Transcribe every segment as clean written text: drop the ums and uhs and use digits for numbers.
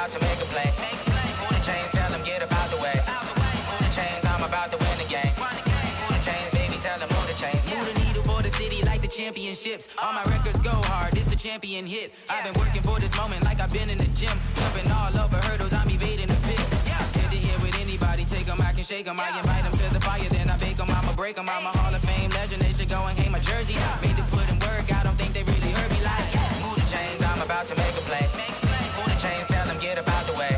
about to make a play. Move the chains, tell them get about the way. Move the chains, I'm about to win the game. Move the chains, baby, tell them move the chains. Move the needle for the city like the championships. All my records go hard, this a champion hit. I've been working for this moment like I've been in the gym. Jumping all over hurdles, I'm evading the pit. Get to here with anybody, take them, I can shake them. I invite them to the fire, then I bake them, I'ma break them. I'm a Hall of Fame legend, they should go and hang my jersey. Made to put in work, I don't think they really heard me like. Move the chains, I'm about to make a play. Move the chains, tell them get about the way.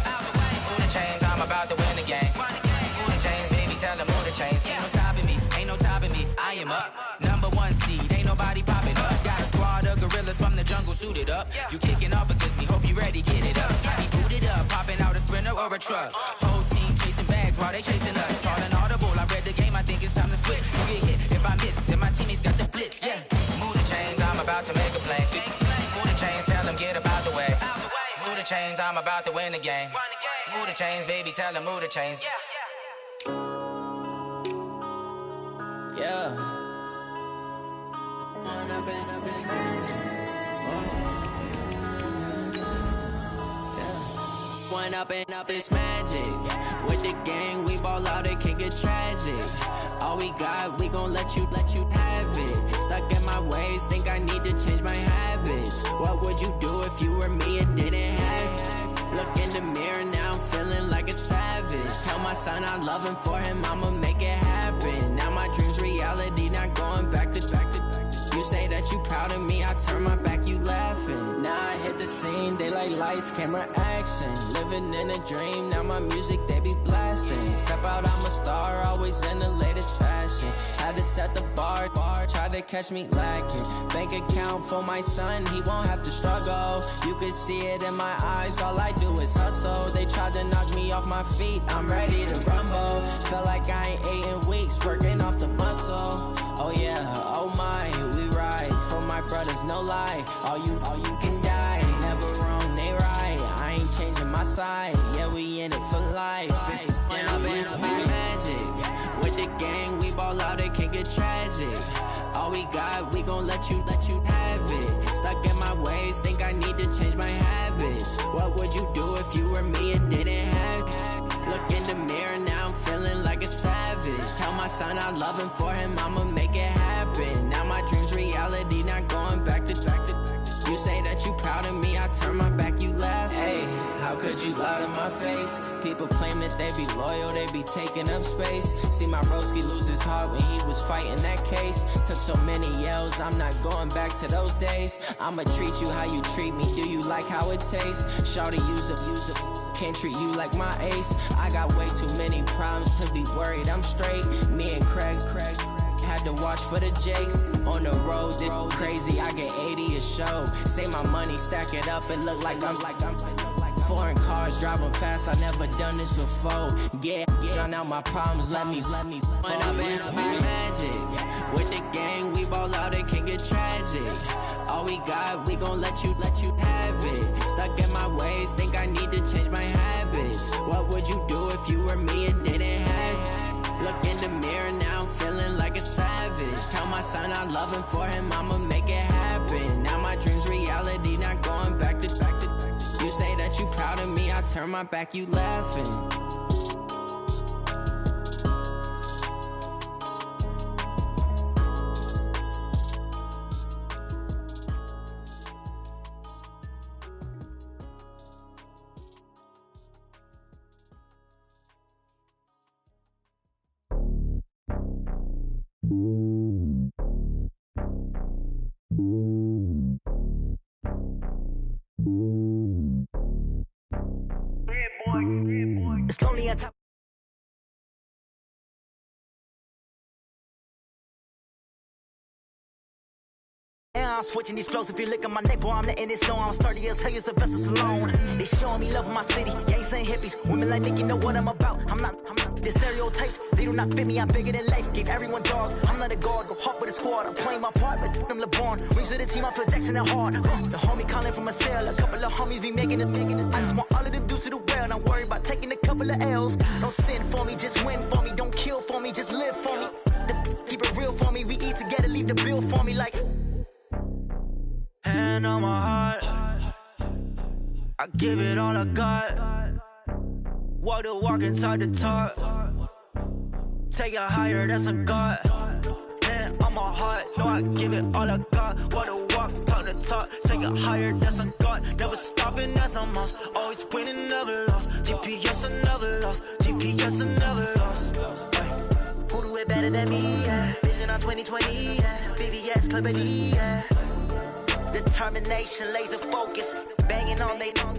Move the chains, I'm about to win the game. Move the chains, baby, tell them move the chains. Ain't no stopping me, ain't no topping me, I am up. #1 seed, ain't nobody popping up. Got a squad of gorillas from the jungle suited up. You kicking off against me, hope you ready, get it up. I be booted up, popping out a Sprinter or a truck. Whole team chasing bags while they chasing us. Calling audible, I read the game, I think it's time to switch. You get hit, if I miss, then my teammates got the blitz, yeah. Move the chains, I'm about to make a play. Move the chains, tell them get about the way. Move the chains, I'm about to win the game. Move the chains, baby, tell them move the chains. Yeah. One up and up is magic. With the gang, we ball out, it can get tragic. All we got, we gon' let you have it. Stuck in my ways, think I need to change my habits. What would you do if you were me and didn't have it? Look in the mirror, now I'm feeling like a savage. Tell my son I love him, for him I'ma make it happen. Now my dream's reality, not going back to. You say that you proud of me, I turn my back, you laughing. Now I hit the scene, they like lights, camera, action. Living in a dream, now my music, they be blasting. Step out, I'm a star, always in the latest fashion. Had to set the bar, try to catch me lacking. Bank account for my son, he won't have to struggle. You could see it in my eyes, all I do is hustle. They tried to knock me off my feet, I'm ready to rumble. Felt like I ain't ate in weeks, working off the muscle. Oh yeah, oh my, we ride for my brothers, no lie. All you can die, never wrong, they right. I ain't changing my side, yeah, we in it for life. And I've been magic. With the gang, we ball out, it can get tragic. All we got, we gon' let you have it. Stuck in my ways, think I need to change my habits. What would you do if you were me and didn't have it? Look in the mirror, now I'm feeling like a savage. Tell my son I love him, for him I'ma make it happen. Now my dream's reality, not going back to. You say that you proud of me, I turn my back, you laugh. Hey, how could you lie to my face? People claim that they be loyal, they be taking up space. See my broski lose his heart when he was fighting that case. Took so many yells, I'm not going back to those days. I'ma treat you how you treat me, do you like how it tastes? Shawty, use it, can't treat you like my ace. I got way too many problems to be worried, I'm straight. Me and Craig had to watch for the Jakes. On the road, this crazy, I get 80 a show. Say my money, stack it up, it look like I'm foreign cars, driving fast, I never done this before. Yeah, drown out my problems, let me One up and up is magic. With the gang, we ball out, it can get tragic. All we got, we gon' let you have it. Stuck in my ways, think I need to change my habits. What would you do if you were me and didn't have it? Look in the mirror, now I'm feeling like a savage. Tell my son I love him, for him I'ma make it happen. Now my dream's reality, not going back to. You say that you proud of me, I turn my back, you laughing. It's lonely on top. I'm switching these flows. If you look at my neck, boy, I'm letting it snow. I'm sturdy as hell, it's a vessel alone. They showing me love in my city. Gangsta and hippies. Women like me, you know what I'm about. I'm not the stereotypes. They do not fit me. I'm bigger than life. Gave everyone dogs. I'm not a guard. Go hop with a squad. I'm playing my part, but them LeBron. Rings to the team. I feel Jackson and hard. The homie calling from a cell. A couple of homies be making it. I just want all of them dudes to the well. Not worry about taking a couple of L's. Don't sin for me, just win for me. Don't kill for me, just live for me. Keep it real for me. We eat together, leave the bill for me like. Hand on my heart, I give it all I got. Walk the walk and talk the talk. Take it higher, that's a God. Man, I'm a heart, no, I give it all I got. Walk the walk, talk the talk. Take it higher, that's a God. Never stopping, that's a must. Always winning, never lost. GPS, I never lost. GPS, I never lost. Who do it better than me? Yeah. Vision on 2020, yeah. VVS, Clarity, yeah. Determination, laser focus. Banging on they know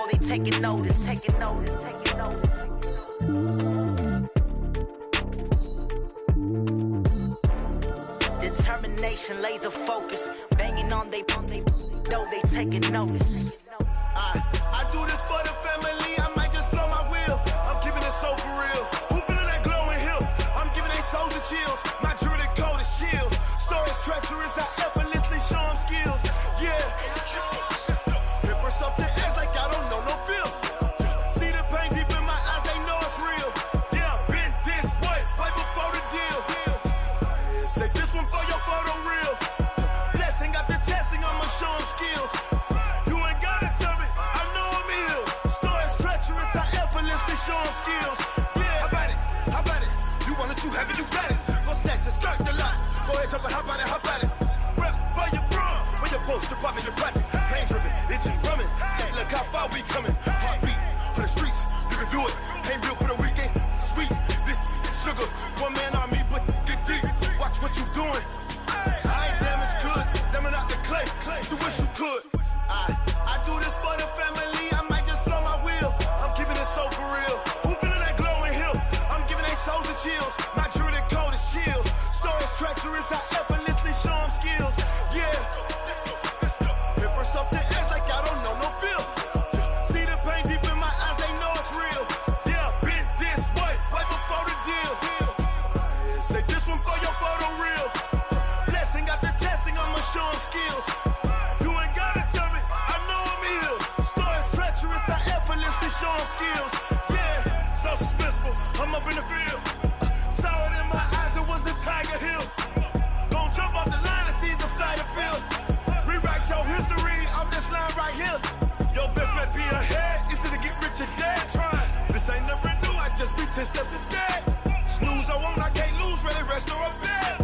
they taking notice, taking notice, taking notice. Determination, laser focus. Banging on they know they taking notice. I do this for the family. I might just blow my wheel. I'm keeping it so for real. Who feeling that glowing hill? I'm giving they soldier chills. My jewelry code is chill. Stories treacherous. I effortlessly show them skills. Yeah. Paper stuff the edge like I don't know no feel. See the pain deep in my eyes, they know it's real. Yeah, been this way before the deal. Say this one for your photo reel. Blessing after testing, I'ma show them skills. You ain't gotta tell me, I know I'm ill. Stories treacherous, I effortlessly show them skills. Yeah, how about it? You want it, you have it, you got it. Go snatch it, skirt the lot. Go ahead, jump it, how about it? Rep for your bro. When your post department, your projects, pain driven, itching, drumming. Hey, look how far we coming. Heartbeat on the streets, you can do it. Ain't built for the weekend, sweet. This sugar, one man army, but get deep. Watch what you doing. I ain't damaged goods, damn out the clay. You wish you could. I do this for the family. I might just blow my wheel. I'm keeping it so for real. Who feeling that glowing hill? I'm giving they soldier chills. My jewelry code is chill. Stories treacherous. I effortlessly show them skills. Yeah. Paper stuff the edge like I don't know no feel. See the pain deep in my eyes, they know it's real. Yeah, been this way before the deal. Say this one for your photo reel. Blessing after testing, I'ma show them skills. You ain't gotta tell me, I know I'm ill. Stories treacherous, I effortlessly show them skills. Yeah, so suspenseful, I'm up in the field. Saw it in my eyes, it was the Tiger Hill. Gon' jump off the line and see the fly the field. Rewrite your history off this line right here. Your best bet be ahead, easy to get rich or dead. Trying, this ain't never new, I just be 10 steps instead. Snooze I won't, I can't lose, ready, rest or a bed.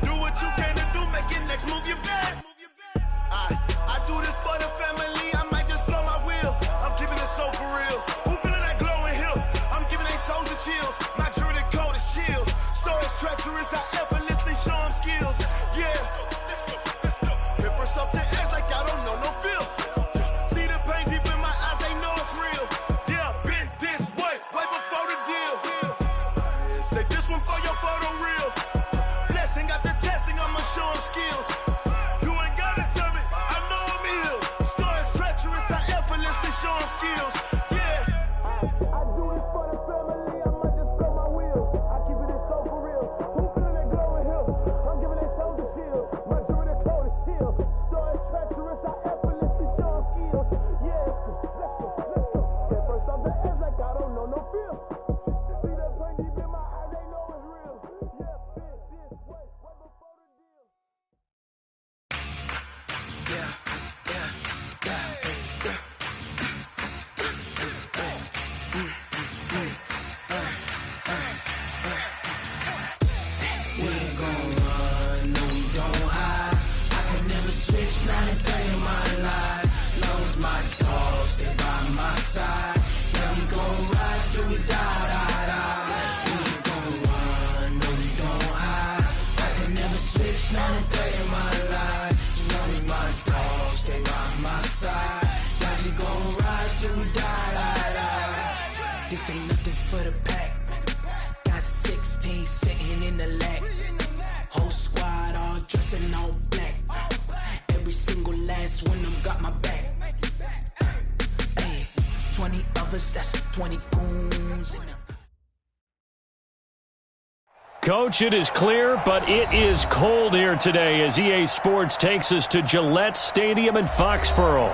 Do what you can to do, make your next move your best. I do this for the family, I might just blow my wheel. I'm keeping it so for real. Who feeling that glowing hill? I'm giving they soldier chills. My jewelry code is chill. Stories treacherous, I effortlessly show them skills. Yeah. Paper stuff the edge like I don't know no feel. See the pain deep in my eyes, they know it's real. Yeah, been this way before the deal. Say this one for your photo reel. Blessing after testing, I'ma show them skills. You ain't gotta tell me, I know I'm ill. Stories treacherous, I effortlessly show them skills. Yeah. I do this for the family, I might just blow my wheel. I keep it so for real. Who feeling that glowing hill? I'm giving they soldier chills. My jewelry code is chill. Stories treacherous, I effortlessly show them skills. Yeah, let's go. Get first off the edge like I don't know no feel. See that pain deep in my eyes, they know it's real. Yeah, been this way before the deal. We ain't gon' run, no we don't hide. I could never switch, not a day in my life. Lost my dogs, they by my side. Yeah, we gon' ride till we die. We ain't gon' run, no we don't hide. I could never switch, not a day in my life. Lost my dogs, they by my side. Yeah, we gon' ride till we die. This ain't nothing for the pack. Got 16 sitting in the lap. Whole squad all dressing all black. Every single last one of them got my back. Hey, 20 of us, that's 20 goons. Coach, it is clear, but it is cold here today as EA Sports takes us to Gillette Stadium in Foxborough.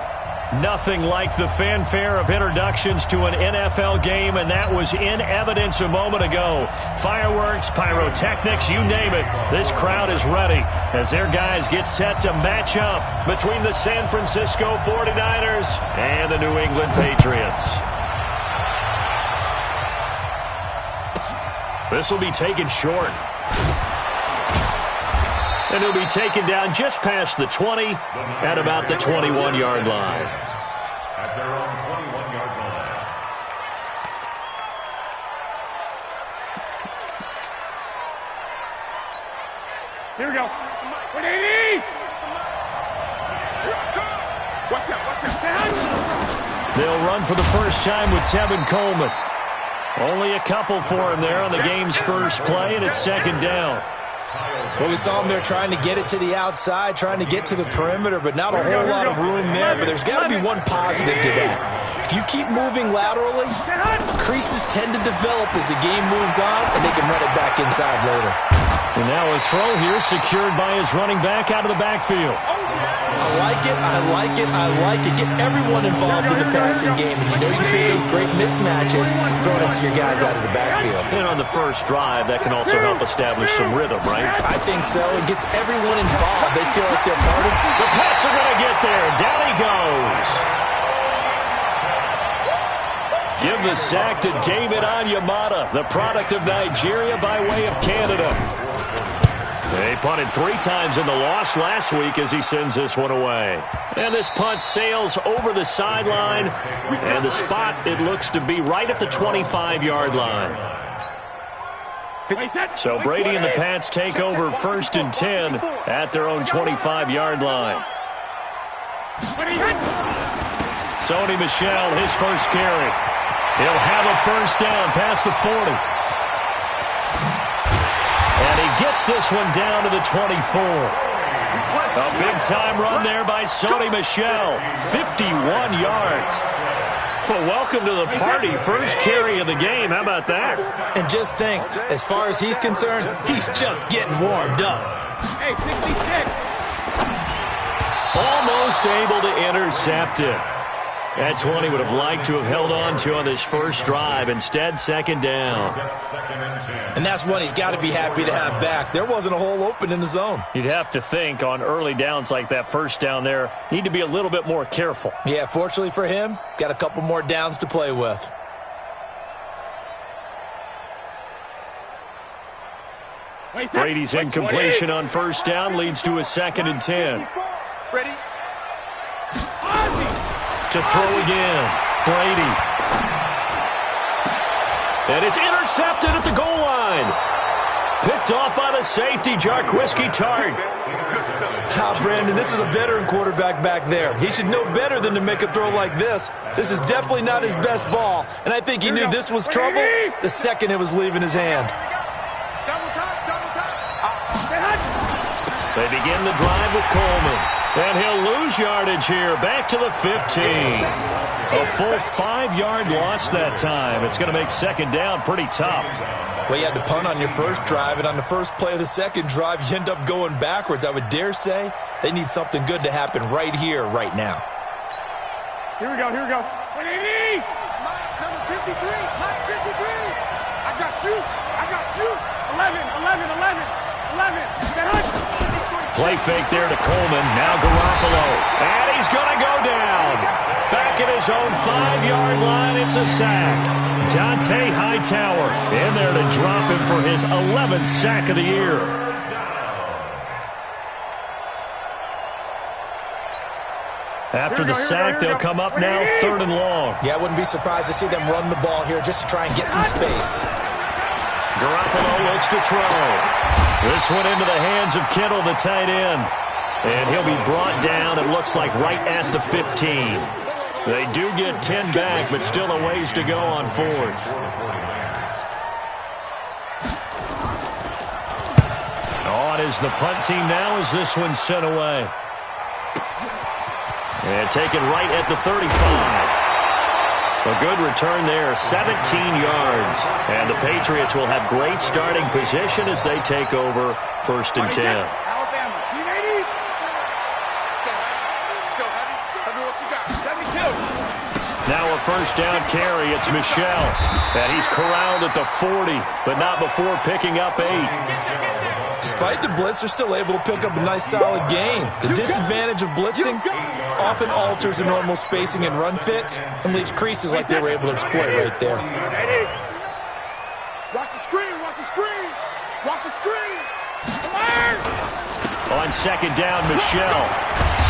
Nothing like the fanfare of introductions to an NFL game, and that was in evidence a moment ago. Fireworks, pyrotechnics, you name it. This crowd is ready as their guys get set to match up between the San Francisco 49ers and the New England Patriots. This will be taken short. And he'll be taken down just past the 20 at about the 21-yard line. At their own 21-yard line. Here we go. 180! Watch out. They'll run for the first time with Tevin Coleman. Only a couple for him there on the game's first play, and it's second down. Well, we saw him there trying to get it to the outside, trying to get to the perimeter, but not a whole lot of room there. But there's got to be one positive to that. If you keep moving laterally, creases tend to develop as the game moves on, and they can run it back inside later. And now a throw here secured by his running back out of the backfield. I like it, I like it, I like it. Get everyone involved in the passing game, and you know you can create those great mismatches throwing it to your guys out of the backfield. And on the first drive, that can also help establish some rhythm, right? I think so. It gets everyone involved. They feel like they're part of it. The Pats are going to get there. Down he goes. Give the sack to David Onyemata, the product of Nigeria by way of Canada. They punted 3 times in the loss last week as he sends this one away. And this punt sails over the sideline, and the spot, it looks to be right at the 25-yard line. So Brady and the Pats take over 1st and 10 at their own 25-yard line. Sony Michel, his first carry. He'll have a first down past the 40. And he gets this one down to the 24. A big-time run there by Sony Michel. 51 yards. Well, welcome to the party. First carry of the game. How about that? And just think, as far as he's concerned, he's just getting warmed up. Hey, 66. Almost able to intercept it. That's one he would have liked to have held on to on this first drive. Instead, second down. And that's one he's got to be happy to have back. There wasn't a hole open in the zone. You'd have to think on early downs like that first down there, need to be a little bit more careful. Yeah, fortunately for him, got a couple more downs to play with. Brady's incompletion on first down leads to a 2nd and 10. Ready? To throw again. Brady. And it's intercepted at the goal line. Picked off by the safety, Jarquiski Tart. Brandon, this is a veteran quarterback back there. He should know better than to make a throw like this. This is definitely not his best ball, and I think he knew this was trouble the second it was leaving his hand. They begin the drive with Coleman. And he'll lose yardage here, back to the 15. A full 5-yard loss that time. It's going to make second down pretty tough. Well, you had to punt on your first drive, and on the first play of the second drive, you end up going backwards. I would dare say they need something good to happen right here, right now. Here we go, here we go. 180! Number 53, Mike 53. I got you, I got you. 11. Play fake there to Coleman. Now Garoppolo. And he's going to go down. Back at his own 5-yard line. It's a sack. Dante Hightower in there to drop him for his 11th sack of the year. After the sack, they'll come up now 3rd and long. Yeah, I wouldn't be surprised to see them run the ball here just to try and get some space. Garoppolo looks to throw. This one into the hands of Kittle, the tight end. And he'll be brought down, it looks like, right at the 15. They do get 10 back, but still a ways to go on 4th. On is the punt team now as this one's sent away. And taken right at the 35. A good return there, 17 yards. And the Patriots will have great starting position as they take over 1st and 10. Alabama, 380. Let's go, Hattie. Let's go, Hattie. Tell me what you got. first down carry. It's Michel. And he's corralled at the 40, but not before picking up 8. Despite the blitz, they're still able to pick up a nice solid gain. The disadvantage of blitzing often alters the normal spacing and run fits and leaves creases like they were able to exploit right there. Watch the screen, watch the screen, watch the screen. On second down, Michel.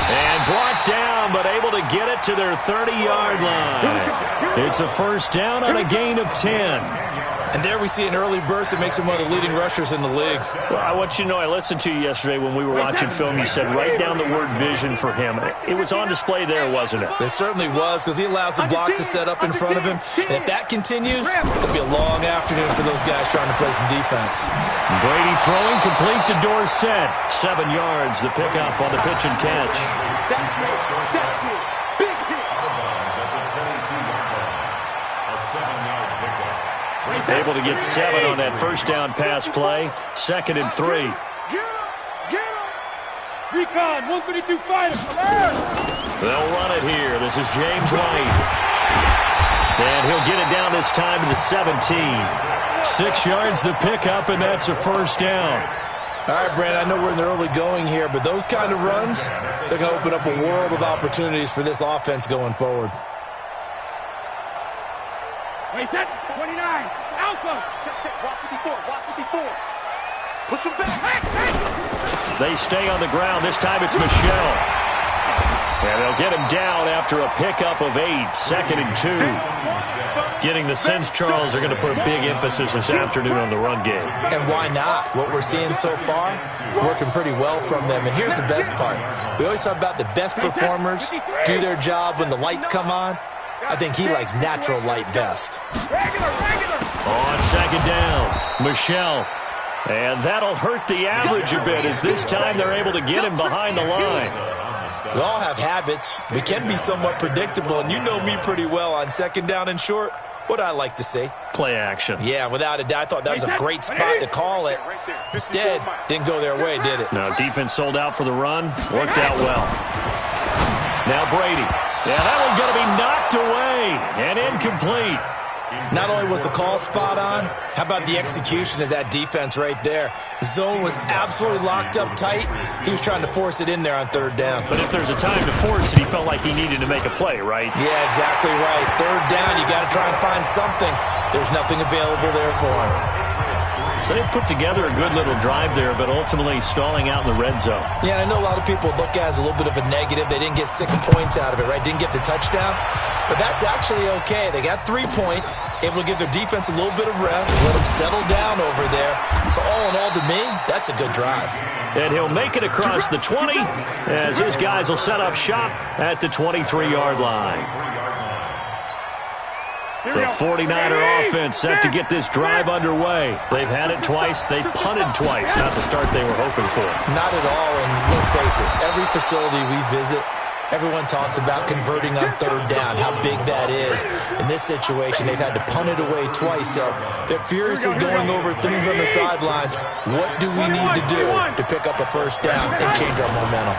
And brought down, but able to get it to their 30-yard line. It's a first down on a gain of 10. And there we see an early burst that makes him one of the leading rushers in the league. Well, I want you to know, I listened to you yesterday when we were watching film. You said write down the word vision for him. It was on display there, wasn't it? It certainly was, because he allows the blocks to set up in front of him. And if that continues, it'll be a long afternoon for those guys trying to play some defense. Brady throwing complete to Dorsett. 7 yards, the pickup on the pitch and catch. Able to get 7 on that first down pass play. 2nd and 3. Get him! Get him! Recon, 132 fighter. They'll run it here. This is James White. And he'll get it down this time to the 17. 6 yards the pickup, and that's a first down. All right, Brand, I know we're in the early going here, but those kind of runs, they're going to open up a world of opportunities for this offense going forward. Wait, 10, 29, Alpha. Check, walk 54, walk 54. Push him back. They stay on the ground. This time it's Michel. And they'll get him down after a pickup of 8. 2nd and 2. Getting the sense, Charles, they're going to put a big emphasis this afternoon on the run game. And why not? What we're seeing so far is working pretty well from them. And here's the best part. We always talk about the best performers do their job when the lights come on. I think he likes natural light best. On second down, Michel. And that'll hurt the average a bit as this time they're able to get him behind the line. We all have habits. We can be somewhat predictable, and you know me pretty well on second down and short. What I like to see. Play action. Yeah, without a doubt. I thought that was a great spot to call it. Instead, didn't go their way, did it? No, defense sold out for the run. Worked out well. Now Brady. Yeah, that one's going to be knocked away and incomplete. Not only was the call spot on, how about the execution of that defense right there? The zone was absolutely locked up tight. He was trying to force it in there on third down. But if there's a time to force it, he felt like he needed to make a play, right? Yeah, exactly right. Third down, you got to try and find something. There's nothing available there for him. So they put together a good little drive there, but ultimately stalling out in the red zone. Yeah, I know a lot of people look at it as a little bit of a negative. They didn't get 6 points out of it, right? Didn't get the touchdown. But that's actually okay. They got 3 points, able to give their defense a little bit of rest, let them settle down over there. So all in all, to me, that's a good drive. And he'll make it across the 20 as his guys will set up shop at the 23-yard line. The 49er offense set to get this drive underway. They've had it twice. They've punted twice. Not the start they were hoping for. Not at all, and let's face it, every facility we visit, everyone talks about converting on third down, how big that is. In this situation, they've had to punt it away twice, so they're furiously going over things on the sidelines. What do we need to do to pick up a first down and change our momentum?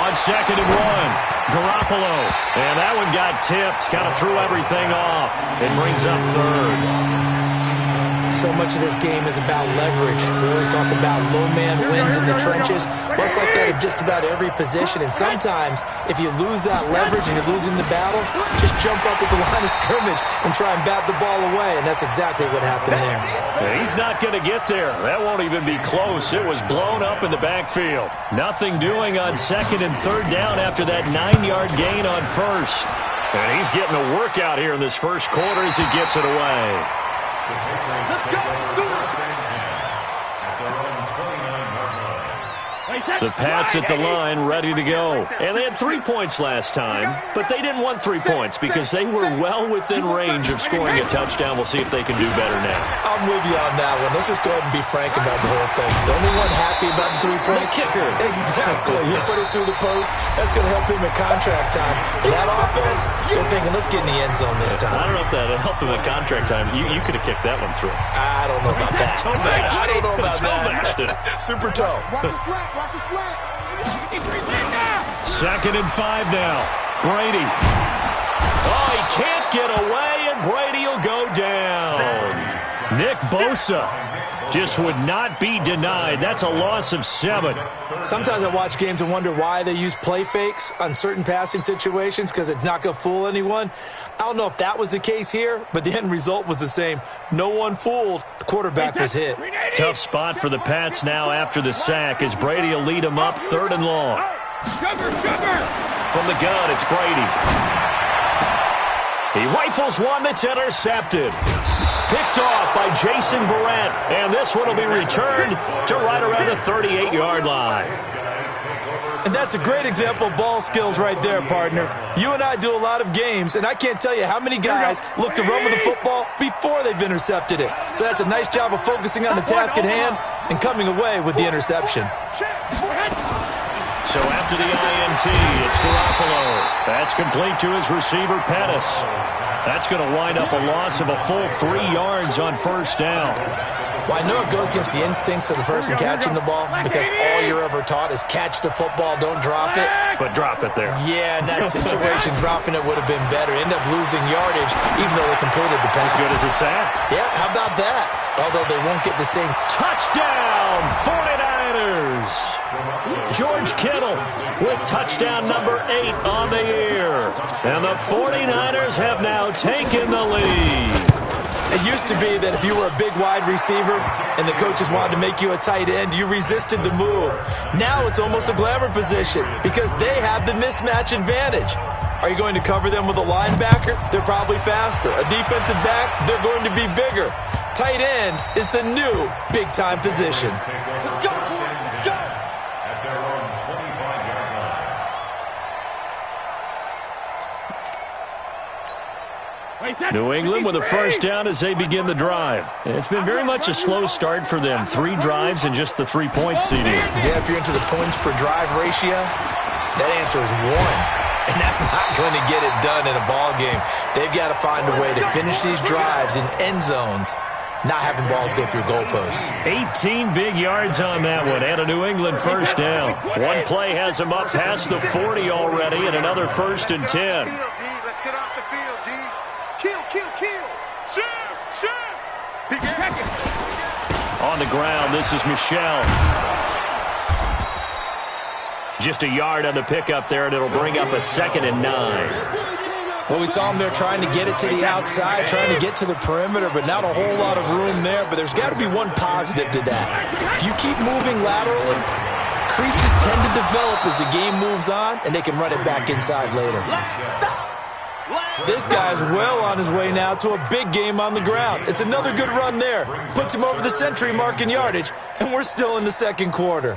On second and 1. Garoppolo, and that one got tipped, kind of threw everything off. It brings up third. So much of this game is about leverage. We always talk about low man wins in the trenches. Well, it's like that of just about every position. And sometimes, if you lose that leverage and you're losing the battle, just jump up at the line of scrimmage and try and bat the ball away. And that's exactly what happened there. And he's not going to get there. That won't even be close. It was blown up in the backfield. Nothing doing on second and third down after that 9-yard gain on first. And he's getting a workout here in this first quarter as he gets it away. The Pats at the line, ready to go. And they had 3 points last time, but they didn't want 3 points because they were well within range of scoring a touchdown. We'll see if they can do better now. I'm with you on that one. Let's just go ahead and be frank about the whole thing. The only one happy about the 3-point kicker. Exactly. He put it through the post. That's going to help him in contract time. And that offense, they're thinking, let's get in the end zone this time. I don't know if that helped him in contract time. You could have kicked that one through. I don't know about that. I don't know about that. Super toe. Watch the slack, watch the slack. Second and 5 now. Brady. Oh, he can't get away, and Brady will go down. Nick Bosa just would not be denied. That's a loss of 7. Sometimes I watch games and wonder why they use play fakes on certain passing situations, because it's not going to fool anyone. I don't know if that was the case here, but the end result was the same. No one fooled. The quarterback was hit. Tough spot for the Pats now after the sack as Brady will lead them up 3rd and long. From the gun, it's Brady. He rifles one that's intercepted. Picked off by Jason Verrett. And this one will be returned to right around the 38-yard line. And that's a great example of ball skills right there, partner. You and I do a lot of games, and I can't tell you how many guys look to run with the football before they've intercepted it. So that's a nice job of focusing on the task at hand and coming away with the interception. So after the INT, it's Garoppolo. That's complete to his receiver, Pettis. That's going to wind up a loss of a full 3 yards on 1st down. Well, I know it goes against the instincts of the person catching the ball, because all you're ever taught is catch the football, don't drop it. But drop it there. Yeah, in that situation, dropping it would have been better. End up losing yardage, even though they completed the pass. As good as a sack. Yeah, how about that? Although they won't get the same. Touchdown, 49ers! George Kittle with touchdown number 8 on the year. And the 49ers have now taken the lead. It used to be that if you were a big wide receiver and the coaches wanted to make you a tight end, you resisted the move. Now it's almost a glamour position because they have the mismatch advantage. Are you going to cover them with a linebacker? They're probably faster. A defensive back? They're going to be bigger. Tight end is the new big-time position. Let's go, boys. Let's go. At their own 25-yard line. New England with a 1st down as they begin the drive. It's been very much a slow start for them. 3 drives and just the 3-point CD. Yeah, if you're into the points per drive ratio, that answer is 1. And that's not going to get it done in a ball game. They've got to find a way to finish these drives in end zones, not having balls go through goalposts. 18 big yards on that one, and a New England 1st down. One play has them up past the 40 already, and another 1st and 10. Let's get off the field, D. Kill. On the ground, this is Michel. Just a yard on the pickup there, and it'll bring up a 2nd and 9. Well, we saw them there trying to get it to the outside, trying to get to the perimeter, but not a whole lot of room there. But there's got to be one positive to that. If you keep moving laterally, creases tend to develop as the game moves on, and they can run it back inside later. This guy's well on his way now to a big game on the ground. It's another good run there. Puts him over the century mark in yardage, and we're still in the 2nd quarter.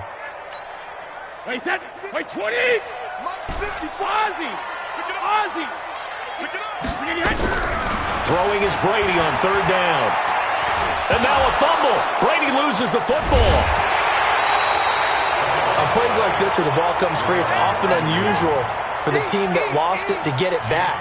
Wait, 20! Ozzy! Throwing is Brady on 3rd down. And now a fumble. Brady loses the football. On plays like this where the ball comes free, it's often unusual for the team that lost it to get it back,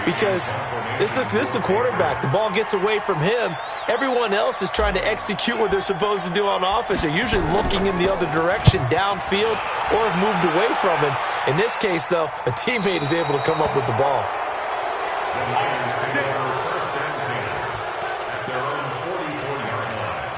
because this is the quarterback. The ball gets away from him. Everyone else is trying to execute what they're supposed to do on offense. They're usually looking in the other direction, downfield, or have moved away from him. In this case, though, a teammate is able to come up with the ball. The Niners take over 1st and 10 at their own 44-yard line.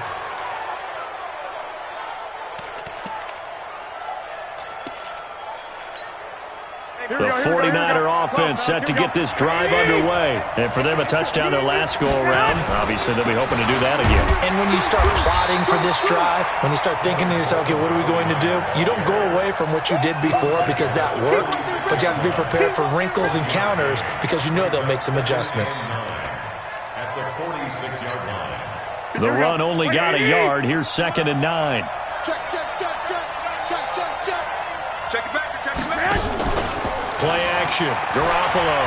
The 49er offense set to get this drive underway. And for them, a touchdown their last go-around. Obviously, they'll be hoping to do that again. And when you start plotting for this drive, when you start thinking to yourself, okay, what are we going to do? You don't go away from what you did before because that worked, but you have to be prepared for wrinkles and counters because you know they'll make some adjustments. At the 46-yard line. The run only got a yard. Here's 2nd and 9. Check it back. Play action. Garoppolo.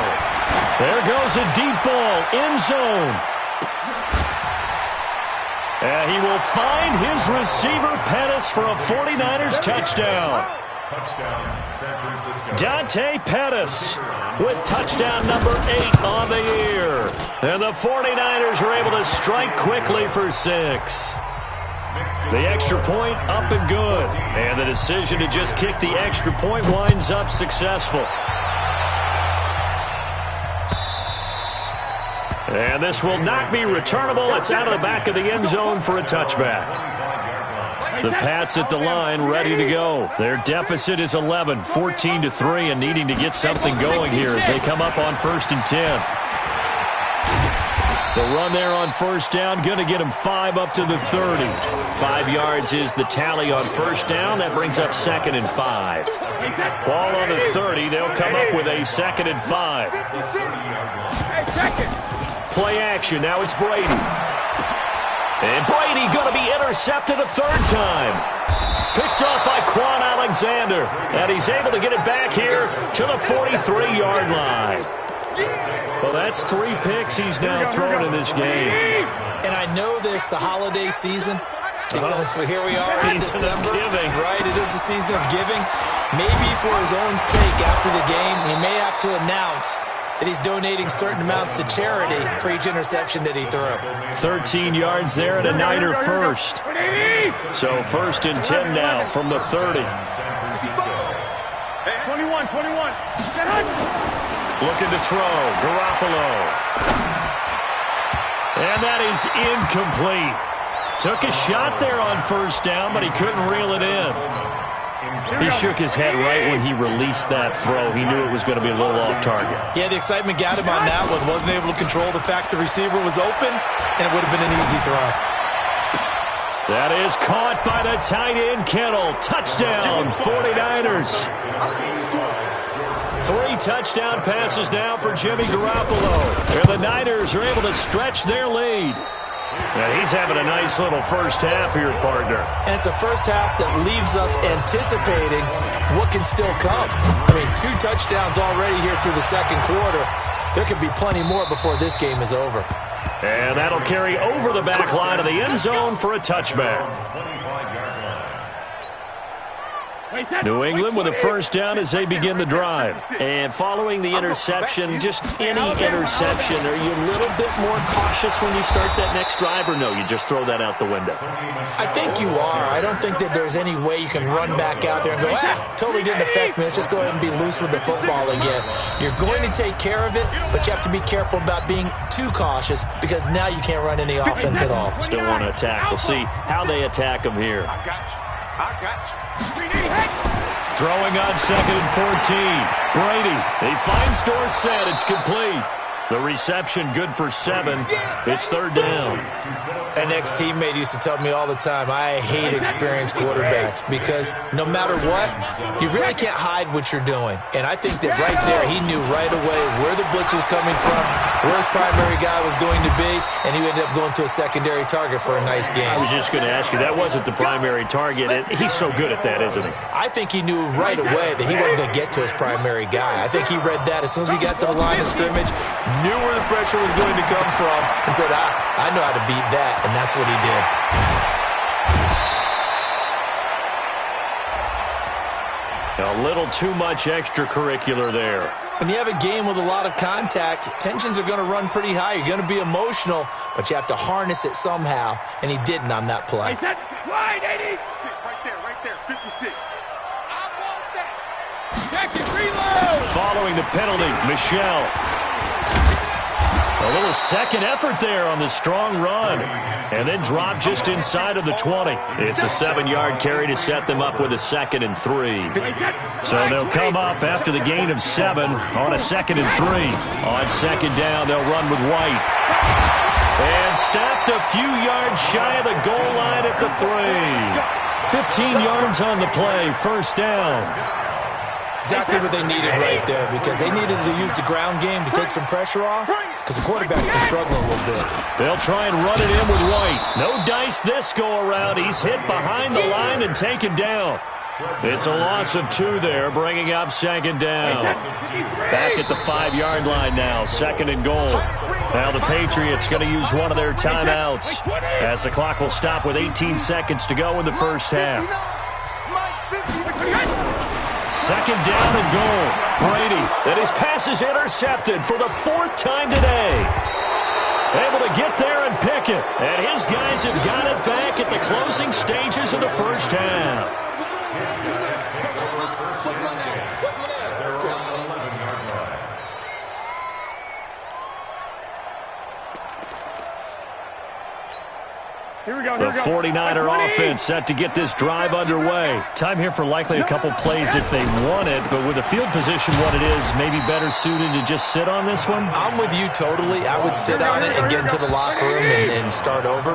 There goes a deep ball. End zone. And he will find his receiver, Pettis, for a 49ers touchdown. Touchdown, San Francisco. Dante Pettis with touchdown number 8 on the year. And the 49ers are able to strike quickly for 6. The extra point up and good. And the decision to just kick the extra point winds up successful. And this will not be returnable. It's out of the back of the end zone for a touchback. The Pats at the line, ready to go. Their deficit is 11, 14-3, and needing to get something going here as they come up on 1st and 10. The run there on first down, going to get him 5 up to the 30. 5 yards is the tally on first down. That brings up 2nd and 5. Ball on the 30. They'll come up with a 2nd and 5. Play action. Now it's Brady. And Brady going to be intercepted a 3rd time. Picked off by Quan Alexander. And he's able to get it back here to the 43-yard line. Well, that's 3 picks he's now thrown in this game. And I know this, the holiday season, because here we are in December. Giving. Right, it is the season of giving. Maybe for his own sake after the game, he may have to announce that he's donating certain amounts to charity for each interception that he threw. 13 yards there and a Niner first. So 1st and 10 now from the 30. 21. Looking to throw. Garoppolo. And that is incomplete. Took a shot there on first down, but he couldn't reel it in. He shook his head right when he released that throw. He knew it was going to be a little off target. Yeah, the excitement got him on that one. Wasn't able to control the fact the receiver was open, and it would have been an easy throw. That is caught by the tight end, Kittle. Touchdown, 49ers. 3 touchdown passes now for Jimmy Garoppolo. And the Niners are able to stretch their lead. And he's having a nice little first half here, partner. And it's a first half that leaves us anticipating what can still come. I mean, 2 touchdowns already here through the 2nd quarter. There could be plenty more before this game is over. And that'll carry over the back line of the end zone for a touchback. New England with a first down as they begin the drive. And following the interception, just any interception, are you a little bit more cautious when you start that next drive, or no, you just throw that out the window? I think you are. I don't think that there's any way you can run back out there and go, totally didn't affect me. Let's just go ahead and be loose with the football again. You're going to take care of it, but you have to be careful about being too cautious because now you can't run any offense at all. Still want to attack. We'll see how they attack him here. I got you. Throwing on 2nd and 14. Brady, he finds Dorsett. It's complete. The reception good for 7. It's 3rd down. An ex-teammate used to tell me all the time, I hate experienced quarterbacks because no matter what, you really can't hide what you're doing. And I think that right there, he knew right away where the blitz was coming from, where his primary guy was going to be, and he ended up going to a secondary target for a nice game. I was just going to ask you, that wasn't the primary target. He's so good at that, isn't he? I think he knew right away that he wasn't going to get to his primary guy. I think he read that as soon as he got to the line of scrimmage, knew where the pressure was going to come from, and said, I know how to beat that, and that's what he did. A little too much extracurricular there. When you have a game with a lot of contact, tensions are going to run pretty high. You're going to be emotional, but you have to harness it somehow, and he didn't on that play. Wide, 86. Right there, 56. I want that. Check it, reload. Following the penalty, Michelle. A little second effort there on the strong run. And then drop just inside of the 20. It's a 7-yard carry to set them up with a 2nd and 3. So they'll come up after the gain of 7 on a 2nd and 3. On 2nd down, they'll run with White. And stopped a few yards shy of the goal line at the 3. 15 yards on the play, first down. Exactly what they needed right there because they needed to use the ground game to take some pressure off because the quarterback's been struggling a little bit. They'll try and run it in with White. No dice this go-around. He's hit behind the line and taken down. It's a loss of 2 there, bringing up 2nd down. Back at the 5-yard line now, 2nd and goal. Now the Patriots going to use one of their timeouts as the clock will stop with 18 seconds to go in the first half. 2nd down and goal. Brady, and his pass is intercepted for the 4th time today. Able to get there and pick it. And his guys have got it back at the closing stages of the first half. The 49er offense set to get this drive underway. Time here for likely a couple plays if they want it, but with the field position what it is, maybe better suited to just sit on this one? I'm with you totally. I would sit on it and get into the locker room and start over.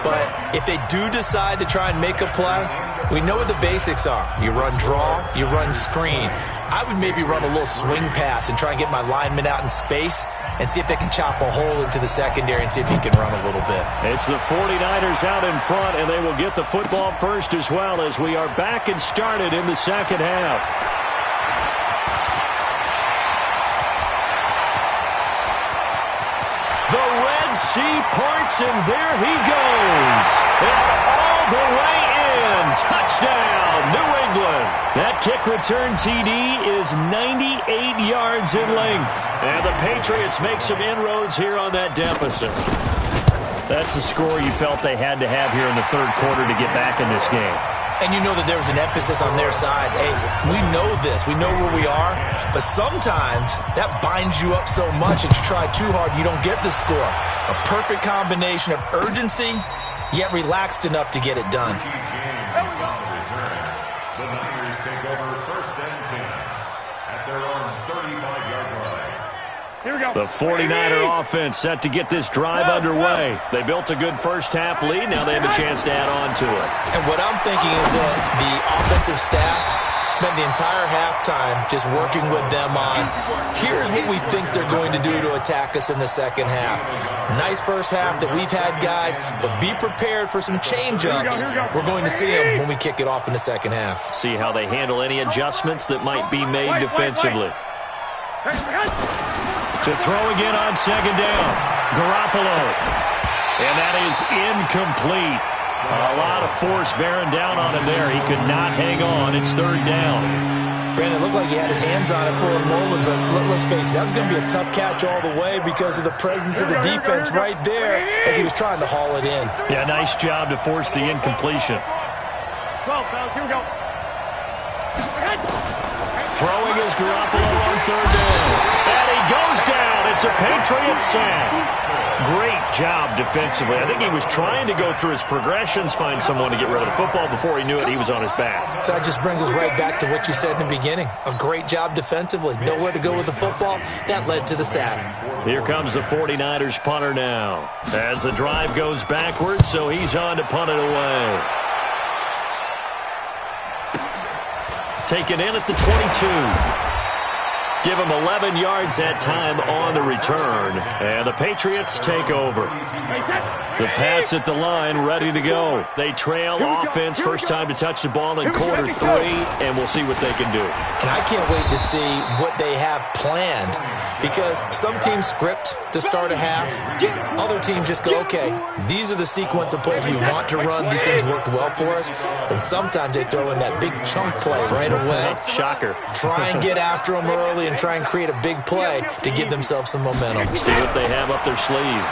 But if they do decide to try and make a play, we know what the basics are. You run draw, you run screen. I would maybe run a little swing pass and try and get my lineman out in space and see if they can chop a hole into the secondary and see if he can run a little bit. It's the 49ers out in front, and they will get the football first as well as we are back and started in the second half. The Red Sea parts, and there he goes. And all the way in. Touchdown, New England. That kick return TD is 98 yards in length. And the Patriots make some inroads here on that deficit. That's the score you felt they had to have here in the third quarter to get back in this game. And you know that there was an emphasis on their side. Hey, we know this. We know where we are. But sometimes that binds you up so much that you try too hard, you don't get the score. A perfect combination of urgency, yet relaxed enough to get it done. The Niners take over first and 10 at their own 35-yard line. Here we go. The 49er offense set to get this drive underway. They built a good first-half lead. Now they have a chance to add on to it. And what I'm thinking is that the offensive staff spent the entire halftime just working with them on, here's what we think they're going to do to attack us in the second half. Nice first half that we've had, guys, but be prepared for some change-ups. We're going to see them when we kick it off in the second half. See how they handle any adjustments that might be made defensively. To throw again on second down. Garoppolo. And that is incomplete. A lot of force bearing down on him there. He could not hang on. It's third down. Brandon, it looked like he had his hands on it for a moment, but let's face it, that was going to be a tough catch all the way because of the presence of the defense right there as he was trying to haul it in. Yeah, nice job to force the incompletion. 12, fellas, here we go. Throwing is Garoppolo on third down. And he goes down. It's a Patriots sack. Great job defensively. I think he was trying to go through his progressions, find someone to get rid of the football. Before he knew it, he was on his back. So that just brings us right back to what you said in the beginning. A great job defensively. Nowhere to go with the football. That led to the sack. Here comes the 49ers punter now. As the drive goes backwards, so he's on to punt it away. Taken in at the 22. Give him 11 yards that time on the return. And the Patriots take over. The Pats at the line, ready to go. They trail offense, first time to touch the ball in quarter three, and we'll see what they can do. And I can't wait to see what they have planned, because some teams script to start a half. Other teams just go, okay, these are the sequence of plays we want to run. These things worked well for us. And sometimes they throw in that big chunk play right away. Shocker. Try and get after them early and try and create a big play to give themselves some momentum. See what they have up their sleeve.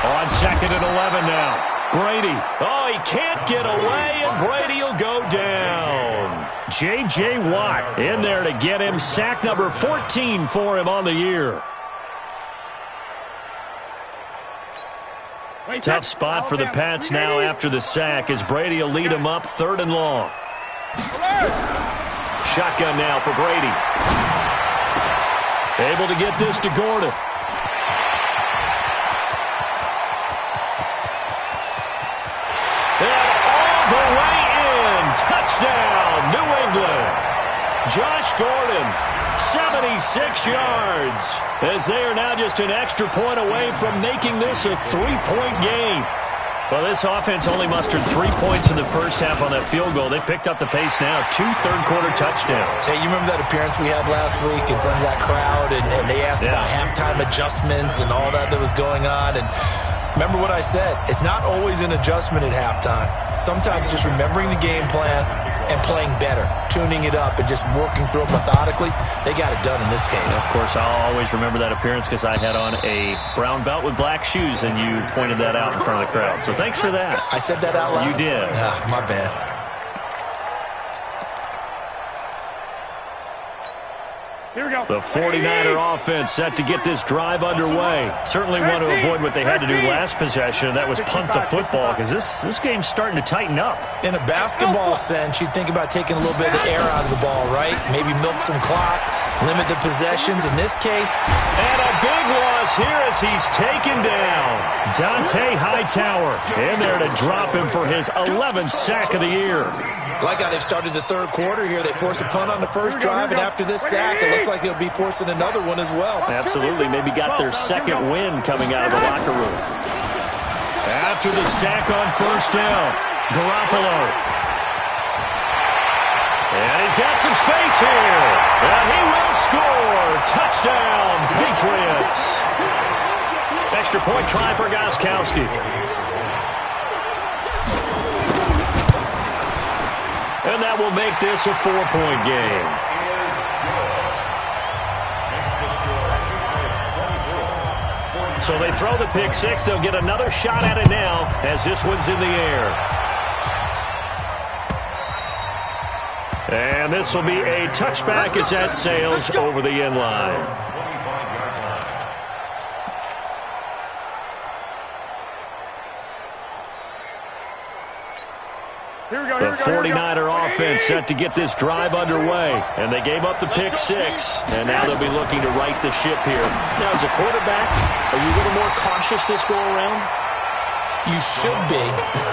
On second and 11 now. Brady. Oh, he can't get away, and Brady will go down. J.J. Watt in there to get him. Sack number 14 for him on the year. Tough spot for the Pats now after the sack as Brady will lead him up third and long. Shotgun now for Brady. Able to get this to Gordon. And all the way in. Touchdown, New England. Josh Gordon, 76 yards. As they are now just an extra point away from making this a three-point game. Well, this offense only mustered 3 points in the first half on that field goal. They picked up the pace now. 2 third-quarter touchdowns. Hey, you remember that appearance we had last week in front of that crowd, and they asked about halftime adjustments and all that was going on, and remember what I said. It's not always an adjustment at halftime. Sometimes just remembering the game plan and playing better, tuning it up and just working through it methodically. They got it done in this case. Of course, I'll always remember that appearance because I had on a brown belt with black shoes, and you pointed that out in front of the crowd. So thanks for that. I said that out loud? You did. My bad. Here we go. The 49er offense set to get this drive underway. Certainly want to avoid what they had to do last possession, and that was punt the football, because this game's starting to tighten up. In a basketball sense, you think about taking a little bit of the air out of the ball, right? Maybe milk some clock, limit the possessions. In this case, and a big loss here as he's taken down. Dante Hightower in there to drop him for his 11th sack of the year. Like how they've started the third quarter here. They force a punt on the first drive, and after this sack, it looks like they'll be forcing another one as well. Absolutely. Maybe got their second win coming out of the locker room. After the sack on first down, Garoppolo. And he's got some space here. And he will score. Touchdown, Patriots. Extra point try for Gostkowski. And that will make this a 4-point game. So they throw the pick six. They'll get another shot at it now as this one's in the air. And this will be a touchback as that sails over the end line. The 49er offense set to get this drive underway. And they gave up the pick six. And now they'll be looking to right the ship here. Now, as a quarterback, are you a little more cautious this go-around? You should be,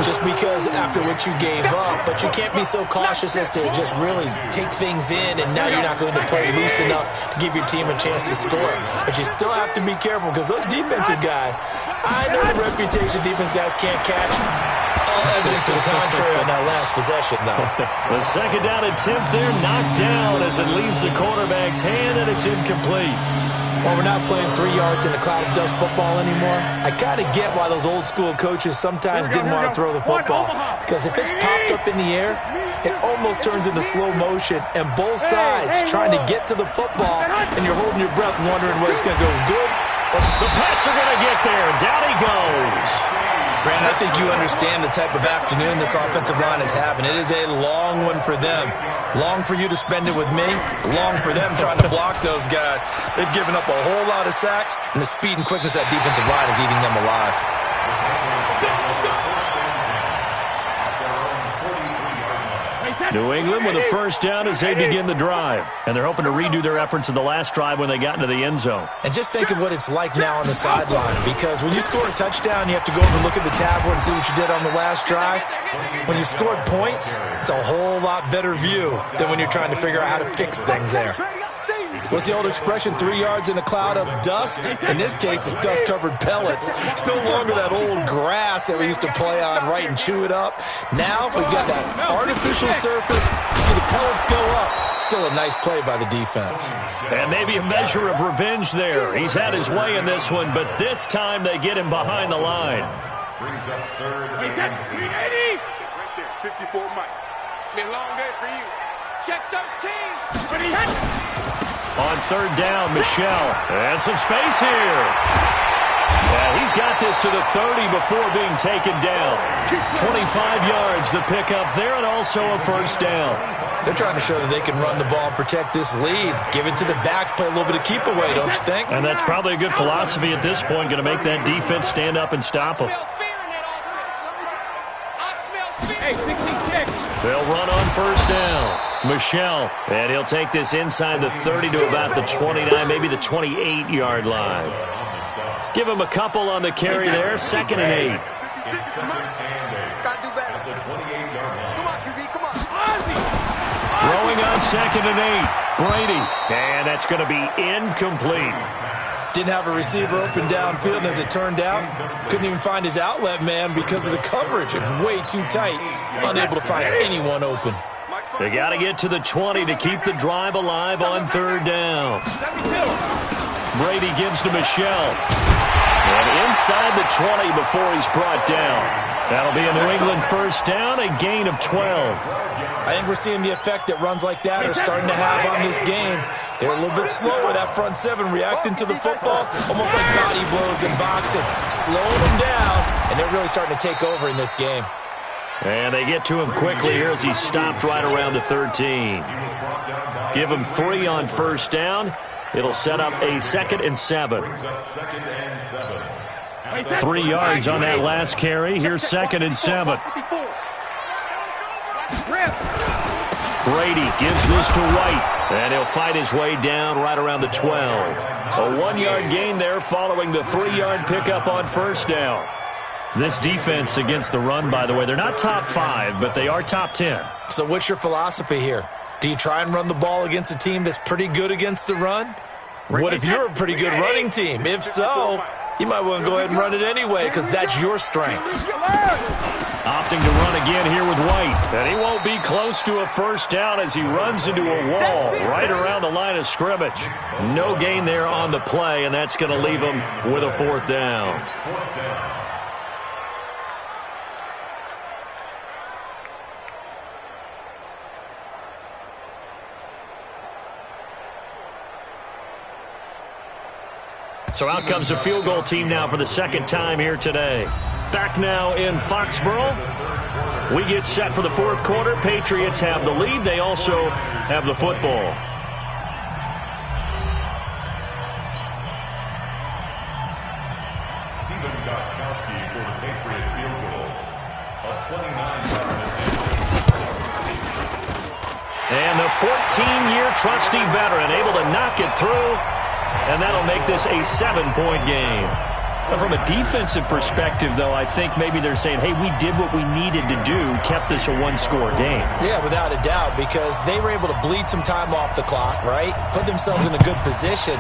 just because after what you gave up. But you can't be so cautious as to just really take things in, and now you're not going to play loose enough to give your team a chance to score. But you still have to be careful, because those defensive guys, I know the reputation defense guys can't catch. All evidence to the contrary on that last possession, though. The second down attempt there knocked down as it leaves the quarterback's hand, and it's incomplete. Well, we're not playing 3 yards in a cloud of dust football anymore. I kind of get why those old school coaches sometimes didn't want to throw the football. Because if it's popped up in the air, it almost turns into slow motion. And both sides trying to get to the football, and you're holding your breath wondering whether it's going to go good. The Pats are going to get there. Down he goes. Brandon, I think you understand the type of afternoon this offensive line is having. It is a long one for them. Long for you to spend it with me. Long for them trying to block those guys. They've given up a whole lot of sacks, and the speed and quickness of that defensive line is eating them alive. New England with a first down as they begin the drive. And they're hoping to redo their efforts in the last drive when they got into the end zone. And just think of what it's like now on the sideline. Because when you score a touchdown, you have to go over and look at the tablet and see what you did on the last drive. When you scored points, it's a whole lot better view than when you're trying to figure out how to fix things there. What's the old expression, 3 yards in a cloud of dust? In this case, it's dust-covered pellets. It's no longer that old grass that we used to play on, right, and chew it up. Now we've got that artificial surface. You see the pellets go up. Still a nice play by the defense. And maybe a measure of revenge there. He's had his way in this one, but this time they get him behind the line. Brings up third. 54 Mike. It's been a long day for you. Check 13. On third down, Michelle. And some space here. Yeah, he's got this to the 30 before being taken down. 25 yards the pickup there, and also a first down. They're trying to show that they can run the ball and protect this lead. Give it to the backs, play a little bit of keep away, don't you think? And that's probably a good philosophy at this point, going to make that defense stand up and stop them. They'll run on first down. Michelle, and he'll take this inside the 30 to about the 29, maybe the 28-yard line. Give him a couple on the carry there, 2nd and 8. Gotta do better. Come on, QB, come on. Throwing on 2nd and 8, Brady, and that's going to be incomplete. Didn't have a receiver open downfield, and as it turned out, couldn't even find his outlet man because of the coverage. It was way too tight, unable to find anyone open. They got to get to the 20 to keep the drive alive on third down. Brady gives to Michelle. And inside the 20 before he's brought down. That'll be a New England first down, a gain of 12. I think we're seeing the effect that runs like that are starting to have on this game. They're a little bit slower, that front seven, reacting to the football, almost like body blows in boxing, slowing them down, and they're really starting to take over in this game. And they get to him quickly here as he stopped right around the 13. Give him 3 on first down. It'll set up a 2nd and 7. 3 yards on that last carry. Here's 2nd and 7. Brady gives this to White, and he'll fight his way down right around the 12. A 1-yard gain there following the 3-yard pickup on first down. This defense against the run, by the way, they're not top 5, but they are top 10. So what's your philosophy here? Do you try and run the ball against a team that's pretty good against the run? What if you're a pretty good running team? If so, you might want to go ahead and run it anyway because that's your strength. Opting to run again here with White. And he won't be close to a first down as he runs into a wall right around the line of scrimmage. No gain there on the play, and that's going to leave him with a 4th down. So out comes the field goal team now for the 2nd time here today. Back now in Foxborough. We get set for the 4th quarter. Patriots have the lead. They also have the football. Stephen Gostkowski for the Patriots field goal of 29 yards. And the 14-year trusty veteran able to knock it through. And that'll make this a 7-point game. From a defensive perspective, though, I think maybe they're saying, hey, we did what we needed to do, kept this a 1-score game. Yeah, without a doubt, because they were able to bleed some time off the clock, right? Put themselves in a good position,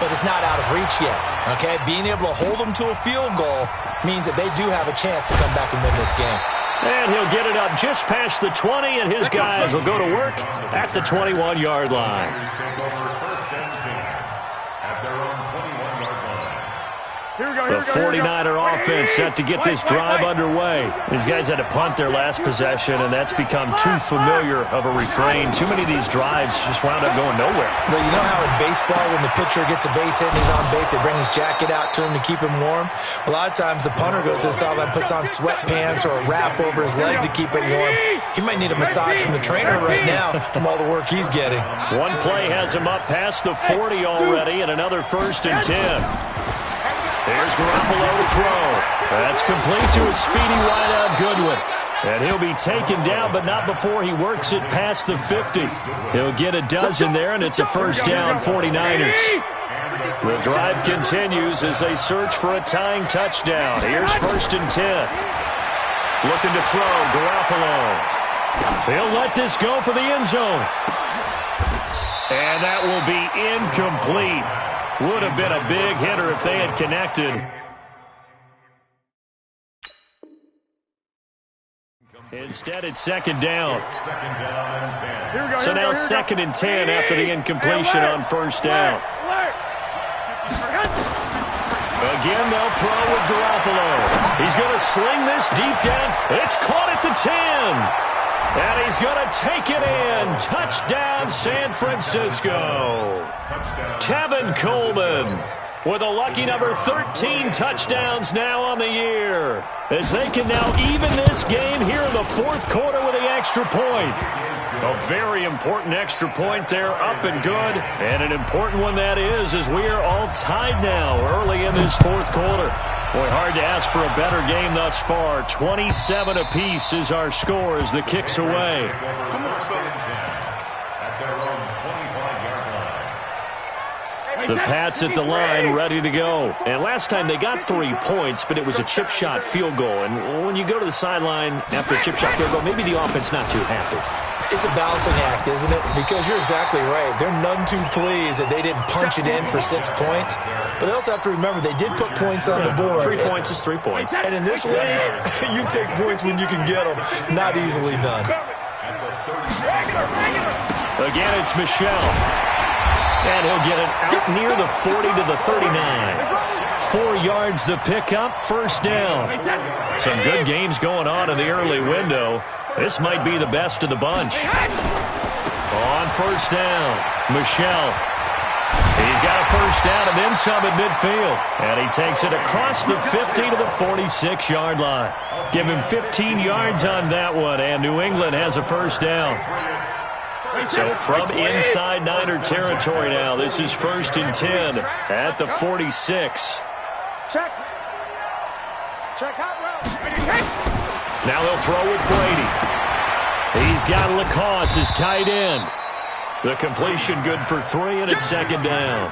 but it's not out of reach yet, okay? Being able to hold them to a field goal means that they do have a chance to come back and win this game. And he'll get it up just past the 20, and his guys will go to work at the 21-yard line. The 49er offense set to get this drive underway. These guys had to punt their last possession, and that's become too familiar of a refrain. Too many of these drives just wound up going nowhere. Well, you know how in baseball when the pitcher gets a base hit and he's on base, they bring his jacket out to him to keep him warm? A lot of times the punter goes to the sideline, puts on sweatpants or a wrap over his leg to keep it warm. He might need a massage from the trainer right now from all the work he's getting. One play has him up past the 40 already, and another 1st and 10. There's Garoppolo to throw. That's complete to a speedy wideout Goodwin. And he'll be taken down, but not before he works it past the 50. He'll get a dozen there, and it's a 1st down 49ers. The drive continues as they search for a tying touchdown. Here's 1st and 10. Looking to throw, Garoppolo. He'll let this go for the end zone. And that will be incomplete. Would have been a big hitter if they had connected. Instead, it's 2nd down. So now 2nd and 10 after the incompletion on 1st down. Again, they'll throw with Garoppolo. He's going to sling this deep down. It's caught at the 10. And he's going to take it in. Touchdown, San Francisco. Tevin Coleman with a lucky number 13 touchdowns now on the year, as they can now even this game here in the 4th quarter with the extra point. A very important extra point there, up and good. And an important one that is, as we are all tied now early in this 4th quarter. Boy, hard to ask for a better game thus far. 27 apiece is our score as the kick's away. The Pats at the line, ready to go. And last time they got 3 points, but it was a chip shot field goal. And when you go to the sideline after a chip shot field goal, maybe the offense not too happy. It's a balancing act, isn't it? Because you're exactly right. They're none too pleased that they didn't punch it in for 6 points. But they also have to remember they did put points on the board. 3 points is 3 points. And in this league, you take points when you can get them. Not easily done. Again, it's Michelle. And he'll get it out near the 40 to the 39. 4 yards the pickup, 1st down. Some good games going on in the early window. This might be the best of the bunch. On 1st down, Michelle. He's got a first down and then some at midfield. And he takes it across the 50 to the 46-yard line. Give him 15 yards on that one, and New England has a first down. So from inside Niner territory now, this is 1st and 10 at the 46. Check out route. Now they'll throw with Brady. He's got Lacoste as tight end. The completion good for 3, and it's 2nd down.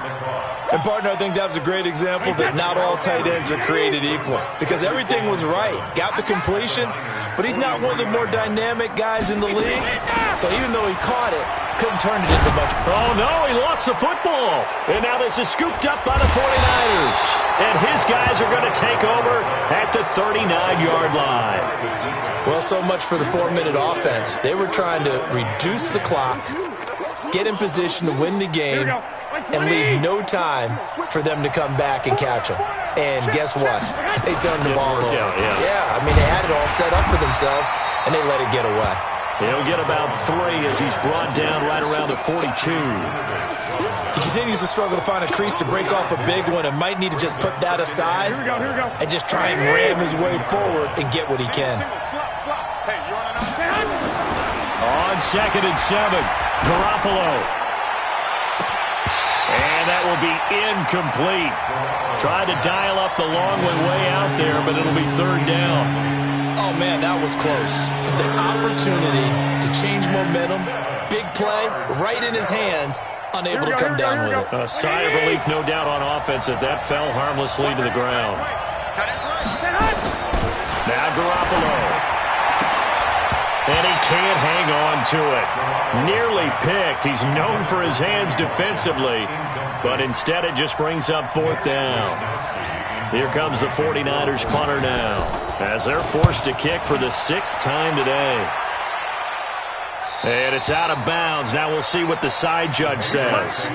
And, partner, I think that was a great example that not all tight ends are created equal, because everything was right. Got the completion, but he's not one of the more dynamic guys in the league. So even though he caught it, couldn't turn it into much. Oh, no, he lost the football. And now this is scooped up by the 49ers. And his guys are going to take over at the 39-yard line. Well, so much for the 4-minute offense. They were trying to reduce the clock, get in position to win the game, and leave no time for them to come back and catch them. And guess what? They turned the ball over. Yeah, I mean, they had it all set up for themselves, and they let it get away. He'll get about 3 as he's brought down right around the 42. He continues to struggle to find a crease to break off a big one and might need to just put that aside and just try and ram his way forward and get what he can. On 2nd and 7, Garoppolo. And that will be incomplete. Tried to dial up the long way out there, but it'll be 3rd down. Oh, man, that was close. The opportunity to change momentum, big play, right in his hands, unable to come down with it. A sigh of relief, no doubt, on offense that that fell harmlessly to the ground. Now Garoppolo. And he can't hang on to it. Nearly picked. He's known for his hands defensively, but instead it just brings up 4th down. Here comes the 49ers punter now, as they're forced to kick for the 6th time today. And it's out of bounds. Now we'll see what the side judge says.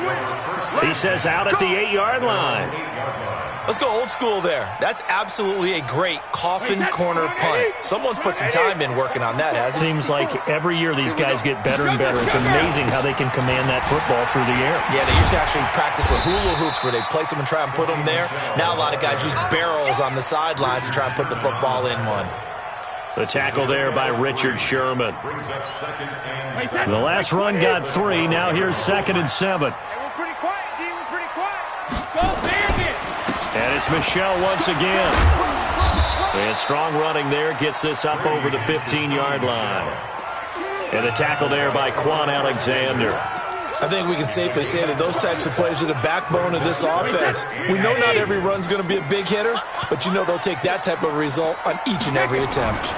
He says out at the 8-yard line. Let's go old school there. That's absolutely a great coffin corner punt. Someone's put some time in working on that, hasn't it? Seems like every year these guys get better and better. It's amazing how they can command that football through the air. Yeah, they used to actually practice with hula hoops where they place them and try and put them there. Now a lot of guys use barrels on the sidelines to try and put the football in one. The tackle there by Richard Sherman. The last run got 3. Now here's 2nd and 7. We're pretty quiet, D. We're pretty quiet. Go, Bandit. And it's Michelle once again. And strong running there gets this up over the 15-yard line. And the tackle there by Quan Alexander. I think we can safely say that those types of plays are the backbone of this offense. We know not every run's going to be a big hitter, but you know they'll take that type of result on each and every attempt.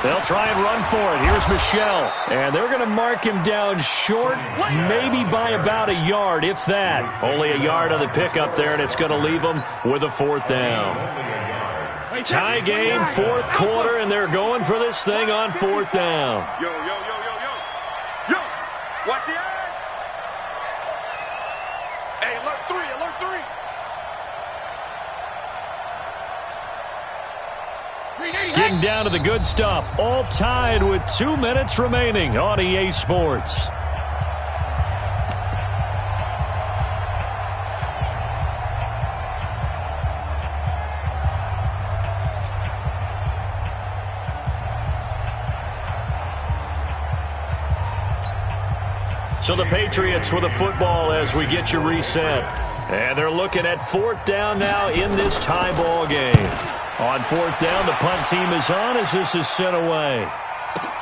They'll try and run for it. Here's Michelle. And they're going to mark him down short, maybe by about a yard, if that. Only a yard on the pickup there, and it's going to leave them with a 4th down. Tie game, 4th quarter, and they're going for this thing on 4th down. Yo. Watch the eye. Hey, alert 3. Getting down to the good stuff. All tied with 2 minutes remaining on EA Sports. So the Patriots with the football as we get you reset. And they're looking at 4th down now in this tie ball game. On 4th down, the punt team is on as this is sent away.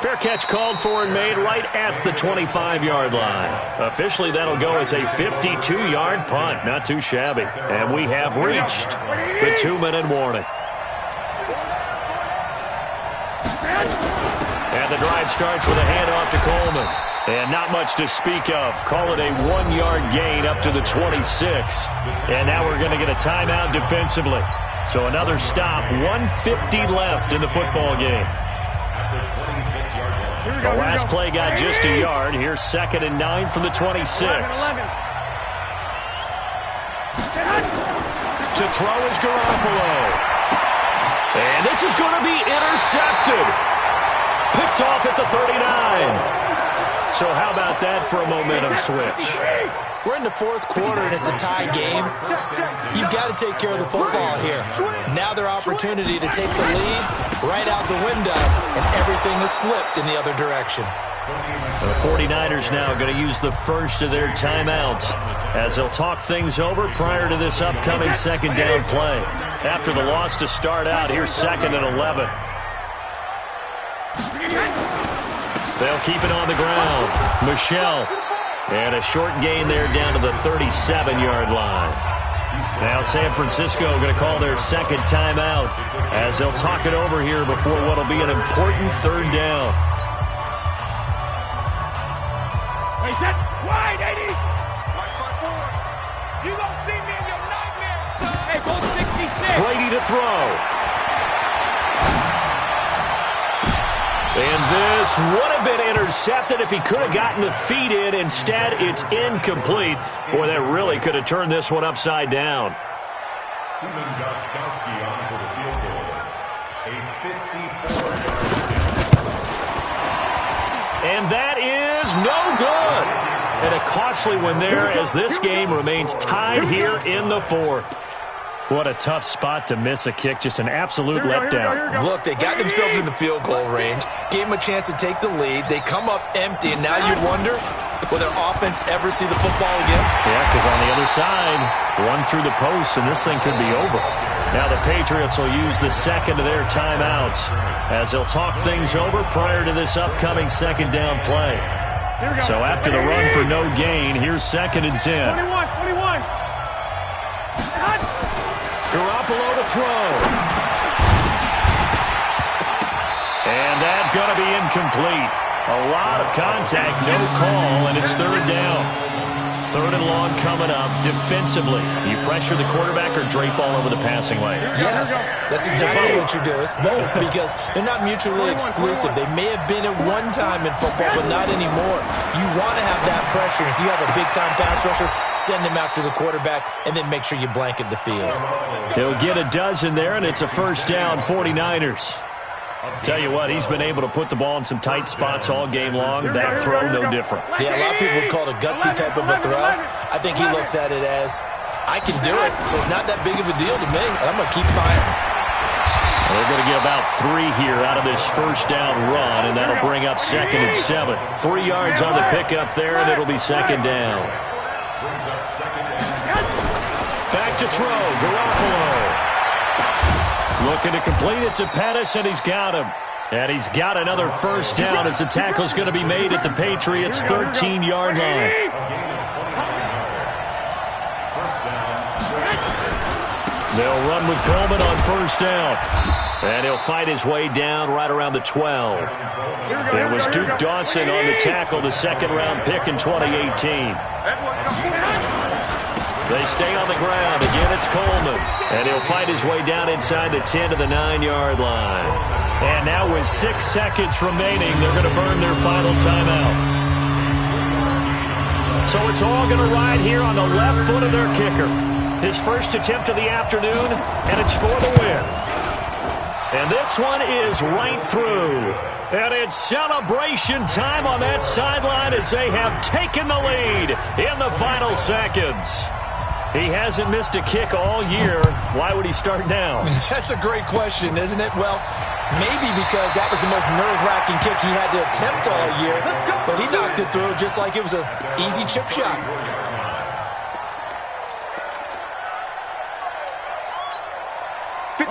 Fair catch called for and made right at the 25-yard line. Officially, that'll go as a 52-yard punt. Not too shabby. And we have reached the 2-minute warning. And the drive starts with a handoff to Coleman. And not much to speak of. Call it a 1-yard gain up to the 26. And now we're going to get a timeout defensively. So another stop, 1:50 left in the football game. The last play got just a yard. Here's 2nd and 9 from the 26. To throw is Garoppolo. And this is going to be intercepted. Picked off at the 39. So how about that for a momentum switch? We're in the fourth quarter, and it's a tie game. You've got to take care of the football here. Now their opportunity to take the lead right out the window, and everything is flipped in the other direction. The 49ers now going to use the first of their timeouts as they'll talk things over prior to this upcoming second down play. After the loss to start out, here's 2nd and 11. They'll keep it on the ground. Michelle. And a short gain there down to the 37-yard line. Now San Francisco going to call their second timeout as they'll talk it over here before what will be an important third down. Hey, set wide, 80. You don't see me in your nightmares, son. Hey, go 66. Brady to throw. And this would have been intercepted if he could have gotten the feet in. Instead, it's incomplete. Boy, that really could have turned this one upside down. Steven Gostkowski on for the field goal. A 54-yard. And that is no good. And a costly one there as this game remains tied here in the fourth. What a tough spot to miss a kick. Just an absolute letdown. Look, they got themselves in the field goal range, gave them a chance to take the lead. They come up empty, and now you wonder, will their offense ever see the football again? Yeah, because on the other side, run through the post, and this thing could be over. Now the Patriots will use the second of their timeouts as they'll talk things over prior to this upcoming second down play. So after the run for no gain, here's 2nd and 10. 21. Garoppolo to throw. And that's going to be incomplete. A lot of contact, no call, and it's third down. 3rd and long coming up. Defensively, you pressure the quarterback or drape all over the passing lane? Yes, that's exactly what you do. It's both because they're not mutually exclusive. They may have been at one time in football, but not anymore. You want to have that pressure. If you have a big-time pass rusher, send him after the quarterback, and then make sure you blanket the field. He'll get a dozen there, and it's a first down, 49ers. Tell you what, he's been able to put the ball in some tight spots all game long. That throw, no different. Yeah, a lot of people would call it a gutsy type of a throw. I think he looks at it as, I can do it, so it's not that big of a deal to me, and I'm going to keep firing. They're going to get about 3 here out of this first down run, and that'll bring up 2nd and 7. 3 yards on the pickup there, and it'll be second down. Back to throw, Garoppolo. Looking to complete it to Pettis, and he's got him. And he's got another first down as the tackle's going to be made at the Patriots' 13-yard line. They'll run with Coleman on first down. And he'll fight his way down right around the 12. It was Duke Dawson on the tackle, the second-round pick in 2018. They stay on the ground. Again, it's Coleman. And he'll fight his way down inside the 10 to the 9-yard line. And now with 6 seconds remaining, they're going to burn their final timeout. So it's all going to ride here on the left foot of their kicker. His first attempt of the afternoon, and it's for the win. And this one is right through. And it's celebration time on that sideline as they have taken the lead in the final seconds. He hasn't missed a kick all year. Why would he start now? That's a great question, isn't it? Well, maybe because that was the most nerve-wracking kick he had to attempt all year, but he knocked it through just like it was an easy chip shot.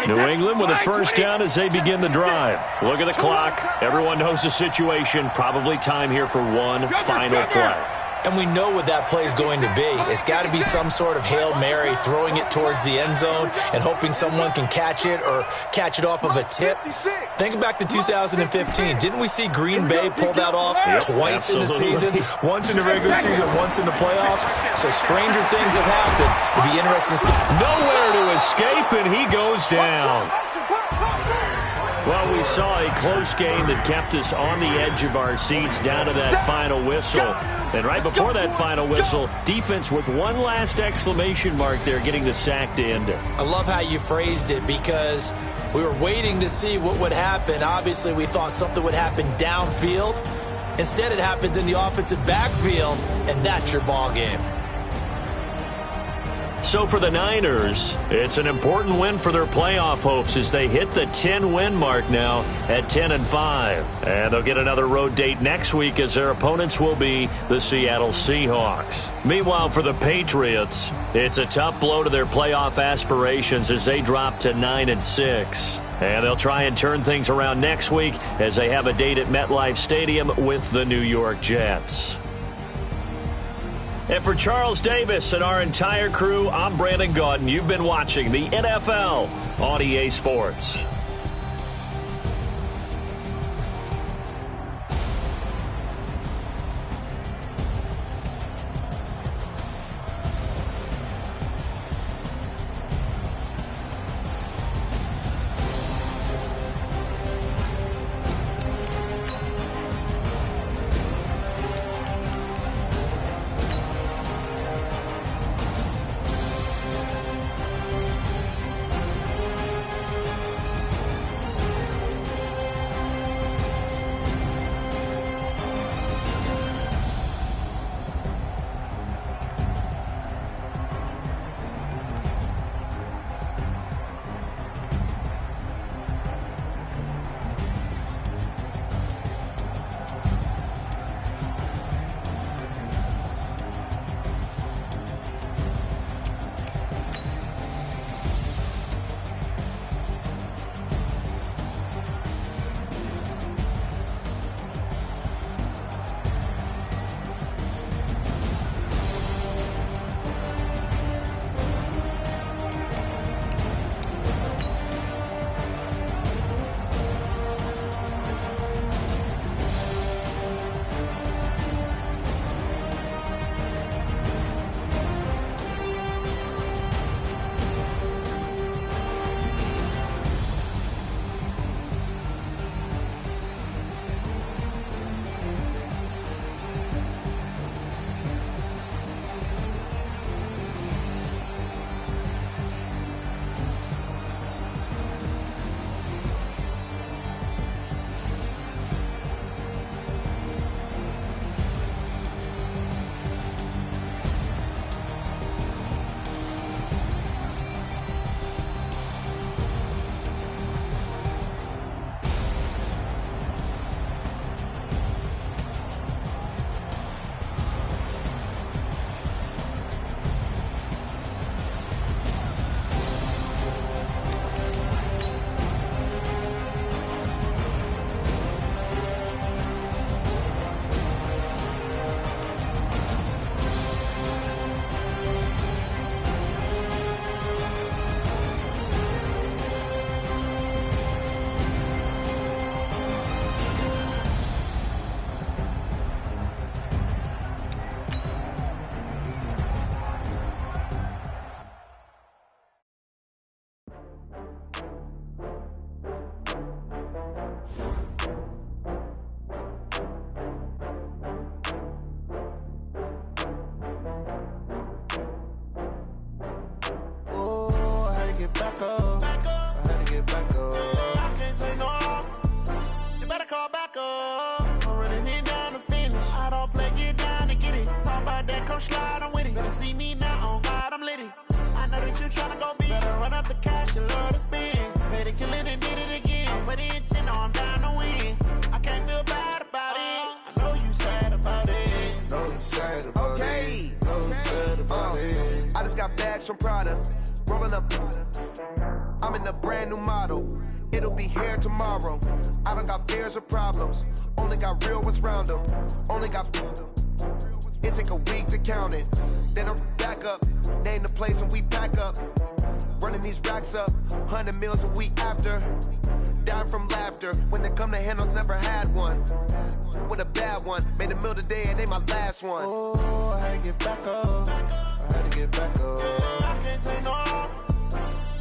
New England with a first down as they begin the drive. Look at the clock. Everyone knows the situation. Probably time here for one final play. And we know what that play is going to be. It's got to be some sort of Hail Mary, throwing it towards the end zone and hoping someone can catch it or catch it off of a tip. Think back to 2015. Didn't we see Green Bay pull that off twice in the season? Once in the regular season, once in the playoffs. So stranger things have happened. It'll be interesting to see. Nowhere to escape, and he goes down. Well, we saw a close game that kept us on the edge of our seats down to that final whistle. And right before that final whistle, defense with one last exclamation mark there, getting the sack to end it. I love how you phrased it because we were waiting to see what would happen. Obviously, we thought something would happen downfield. Instead, it happens in the offensive backfield, and that's your ball game. So for the Niners, it's an important win for their playoff hopes as they hit the 10-win mark now at 10-5. And they'll get another road date next week as their opponents will be the Seattle Seahawks. Meanwhile, for the Patriots, it's a tough blow to their playoff aspirations as they drop to 9-6. And they'll try and turn things around next week as they have a date at MetLife Stadium with the New York Jets. And for Charles Davis and our entire crew, I'm Brandon Gaudin. You've been watching the NFL on EA Sports. get back up. I had to get back up. I can't take no loss. You better call back up. I'm running it down to finish. I don't play, get down to get it. Talk about that, come slide, I'm with it. Better see me now, on God, I'm litty. I know that you tryna go big. Better run up the cash, you love to spend. Better kill it and did it again. I'm with the intent, no, I'm down to win. I can't feel bad about it. I know you sad about it. Know you sad about it. Know you sad about it. I just got bags from Prada. Rolling up. I'm in a brand new model. It'll be here tomorrow. I don't got fears or problems. Only got real ones round them. Only got. It take a week to count it. Then I'm back up. Name the place and we pack up. Running these racks up. 100 meals a week after. Dying from laughter. When they come to handles, never had one. With a bad one. Made a meal today and they my last one. Oh, I had to get back up. I had to get back up. I can't take no loss.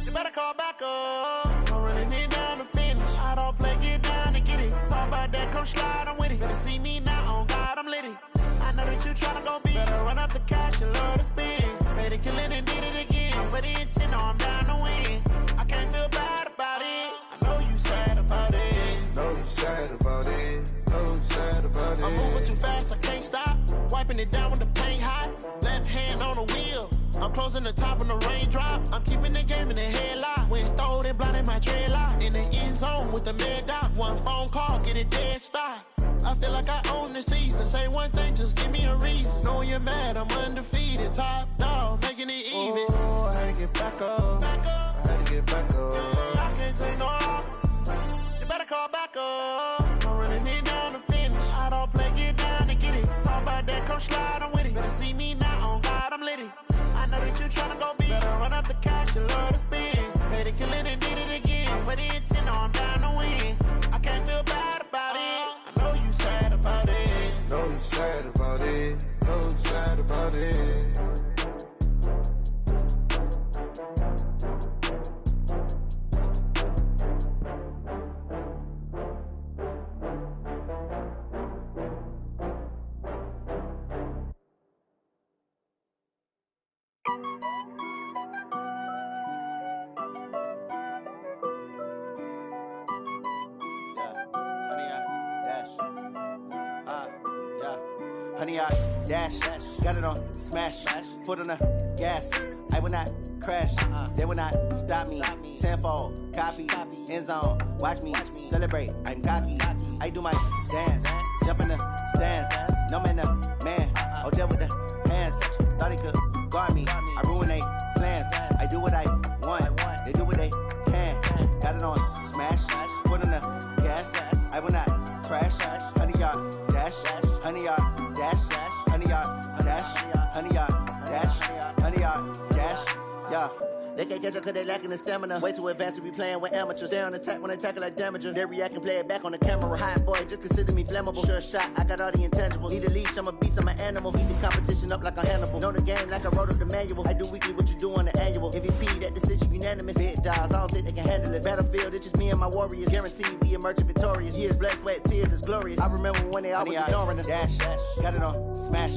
You better call back up. I'm running it down to finish. I don't play, get down to get it. Talk about that, come slide, I'm with it. Better see me now, on God, I'm litty. I know that you tryna go big. Better run up the cash, you love to spend. Better kill it and did it again. I'm with the intent, no, I'm down to win. I can't feel bad about it. I know you sad about it. Know you sad about it. Know you sad about it. I can't stop. Wiping it down when the paint hot. Left hand on the wheel. I'm closing the top when the raindrop. I'm keeping the game in the headlock. When throwed and blinded my dreadlock. In the end zone with the mad dot. One phone call, get it dead stop. I feel like I own the season. Say one thing, just give me a reason. Knowing you're mad, I'm undefeated. Top dog, making it even. Oh, I had to get back up. I had to get back up. I can't take no off. You better call back up. I'm running it down to finish. I don't play, get down and get it. Talk about that, come slide, I'm with it. Better see me now, on God, I'm lit it. I know that you tryna go big. Better run up the cash, you love to spend. Better kill it and did it again. With the intent, no, I'm down to win. I can't feel bad about it. I know you sad about it. Know you sad about it. Know you sad about it. Honey, I dash, got it on smash, foot on the gas. I will not crash, they will not stop me. Tenfold, copy, end zone, watch me celebrate. I'm cocky, I do my dance, jump in the stands. No man, the man, oh, deal with the hands. Thought he could guard me, I ruin they plans. I do what I want, they do what they can. Got it on smash, foot on the gas. I will not crash, honey, y'all dash, honey, y'all dash, honey, y'all dash, honey, y'all dash, honey, y'all dash, yeah. They can't catch up cause they lacking the stamina. Way too advanced to be playing with amateurs. Stay on attack when they tackle like damager. They react and play it back on the camera. Hot boy, just consider me flammable. Sure shot, I got all the intangibles. Need a leash, I'm a beast, I'm an animal. Heat the competition up like a Hannibal. Know the game like I wrote up the manual. I do weekly what you do on the annual. MVP, that decision unanimous. Big dogs, I don't think they can handle it. Battlefield, it's just me and my warriors. Guaranteed we emerging victorious. Years, blood, sweat, tears, it's glorious. I remember when they always ignoring us. Dash, got it on smash,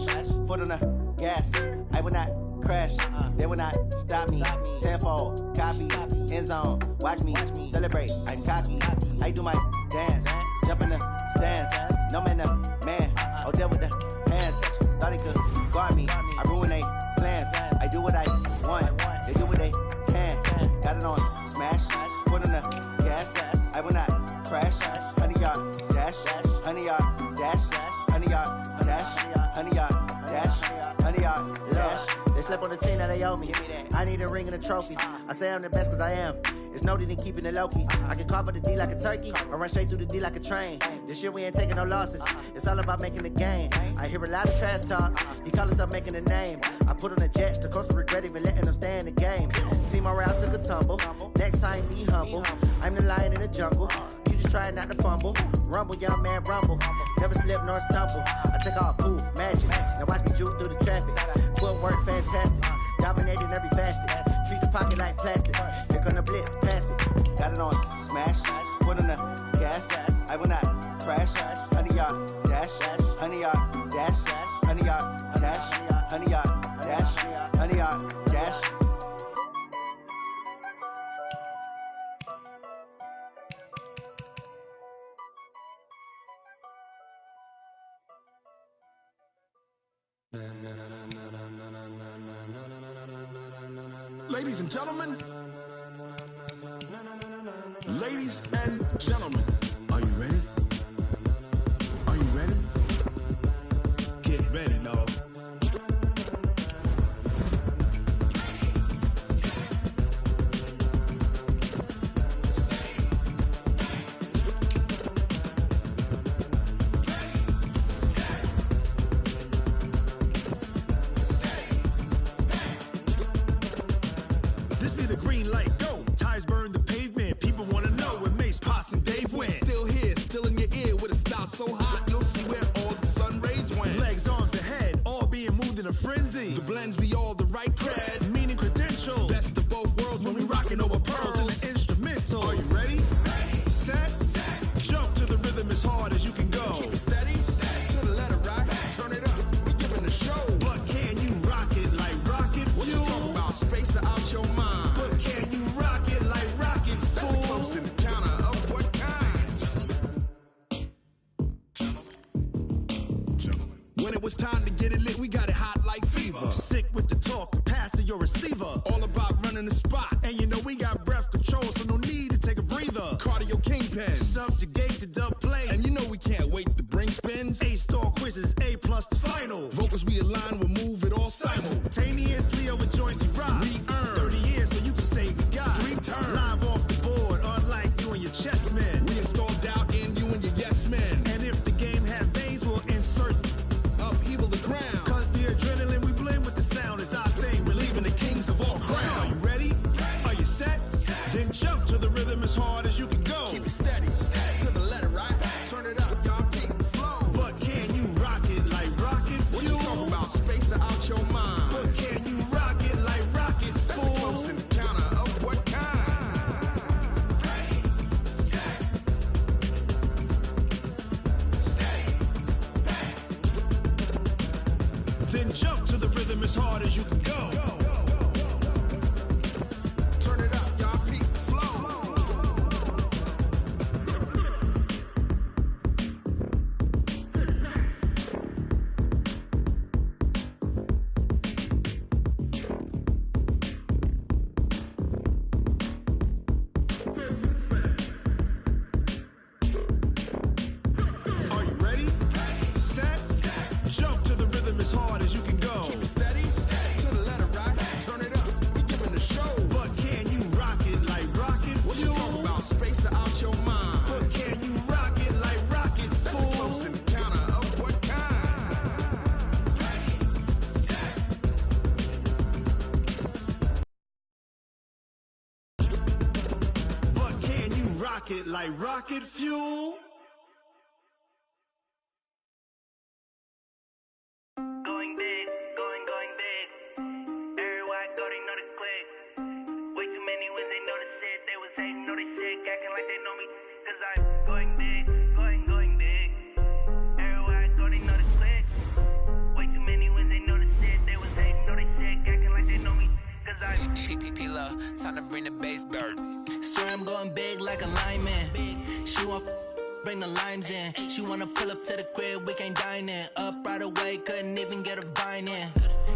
foot on the gas. I will not crash, they will not stop me. Tenfold, copy, end zone, watch me celebrate. I'm cocky, I do my dance, jump in the stands. No man, the man, oh, deal with the hands. Thought he could guard me, I ruin they plans. I do what I want, they do what they can. Got it on smash, foot on the gas. I will not crash, honey, y'all dash, honey, y'all dash, honey, y'all dash, honey, y'all dash, honey, y'all dash. They slept on the team that they owe me. I need a ring and a trophy. I say I'm the best cause I am. It's no need in keeping it low-key. I can carve up the D like a turkey or run straight through the D like a train. This year we ain't taking no losses. It's all about making the game. I hear a lot of trash talk. He call us up making a name. I put on the jets. The coach will regret even letting them stay in the game. Team morale took a tumble. Next time be humble. I'm the lion in the jungle. You just trying not to fumble. Rumble, young man, rumble. Never slip nor stumble. I take off, poof, magic. Now watch me juke through the traffic. Footwork fantastic. Dominating every facet. Treat the pocket like plastic. Here come the blitz, pass it. Got it on smash, foot on the gas. I will not crash. Honey, y'all dash, honey, y'all dash, honey, y'all dash, honey, y'all dash, honey, y'all dash. Ladies and gentlemen, ladies and gentlemen, are you ready? Are you ready? Get ready, dog. This be the green light, go. Tires burn the pavement. People wanna know when Mace, Poss, and Dave win. it's time to get it lit. We got it hot like fever. Sick with the talk, passing your receiver. All about running the spot. And you know we got breath control, so no need to take a breather. Cardio kingpin, subjugate the dub play. And you know we can't wait to bring spins. A-star quizzes, A+ the final. Vocals we align, we'll move it all simultaneously over joints we rock. We earn 30 years so you can say we got 3 turns. Live off the board, unlike you and your chess men. We install doubt in you and your yes men. And if the game had veins, we'll insert upheaval the ground. Cause the adrenaline we blend with the sound is our thing. Relieving the kings of all crowns. Are you ready? Are you set? Then jump to the rhythm as hard as you can go. Keep it steady, to the letter, right? Turn it up, y'all keep the flow. But can you rock it like rocket fuel? What you talking about? Space out your mind. But can you rock it like rockets, fool? That's a close encounter of what kind? Ready, set, steady, bang. Then jump to the rhythm as hard as you can go. Turn it up, y'all keep the flow. Are you ready? Set, jump to the rhythm as hard as you can go. Keep it steady, to the letter, right? Turn it up, we giving the show. But can you rock it like rocket fuel? What you talking about? Space out your mind. But can you rock it like rockets, fool? That's a close encounter of what kind? Ready, set. But can you rock it like rocket fuel? Going big, going big. Everywhere I go, they know the click. Way too many wins, they know the shit. They was hating, know they sick, acting like they know me. Cause I'm going big, going big. Everywhere I go, they know the click. Way too many wins, they know the shit. They was hating, know they sick, acting like they know me. Cause I'm P-P-P-Love, time to bring the bass bird. Swear I'm going big like a lineman. She want bring the limes in. She wanna pull up to the crib, we can't dine in. Up right away, couldn't even get a vine in.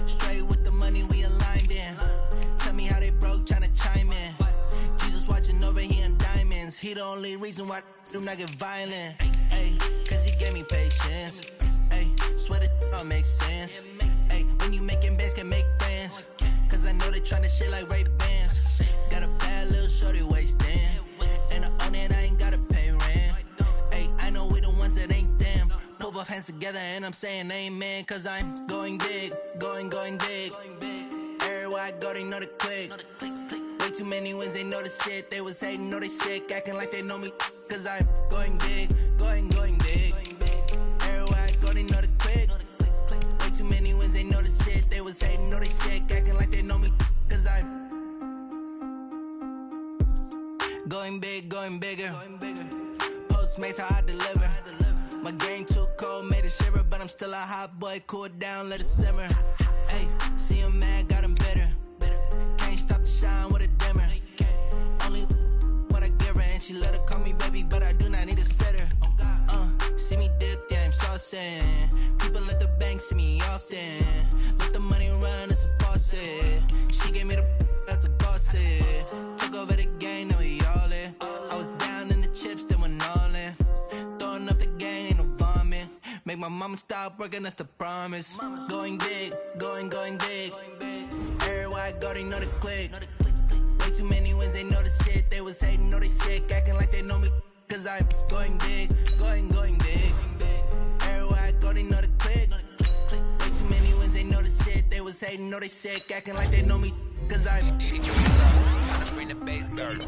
Straight with the money we aligned in. Tell me how they broke, tryna chime in. Jesus watching over here in diamonds. He the only reason why do not get violent. Ay, cause he gave me patience. Ay, swear that all makes sense. Ay, when you making bands, can make friends. Cause I know they tryna shit like Ray-Bans. Got a bad little shorty wasting. And I own it, I ain't gotta pay rent. Ay, I know we the ones that ain't them. Pull both hands together and I'm saying amen. Cause I'm going big, going big. Everywhere I go, they know the click. Way too many wins, they know the shit. They was hating, know they sick, acting like they know me. Cause I'm going big, going big. Everywhere I go, they know the click. Way too many wins, they know the shit. They was hating, know they sick, acting like they know me. Cause I'm going big, going bigger. Postmates how I deliver. My game too cold, made it shiver, but I'm still a hot boy. Cool down, let it simmer. Hey, see him mad, got him bitter. Can't stop the shine with a dimmer. Only what I give her, and she let her call me baby, but I do not need a sitter. See me dip, yeah, I'm saucing. People at the bank see me often. Let the money run, it's a faucet. She gave me the that's a boss it. Took over the game, now we all in. I was down in the chips, then went all in. Throwing up the gang, ain't no vomit. Make my mama stop working, that's the promise. Going big, going big. Everywhere I go, they know the click. Way too many wins, they know the shit. They was hating, know they sick, acting like they know me. Cause I'm going big, going big. Everywhere I go, they know the click. Way too many wins, they know the shit. They was hating, know they sick, acting like they know me. Cause I'm Time to bring the bass bird.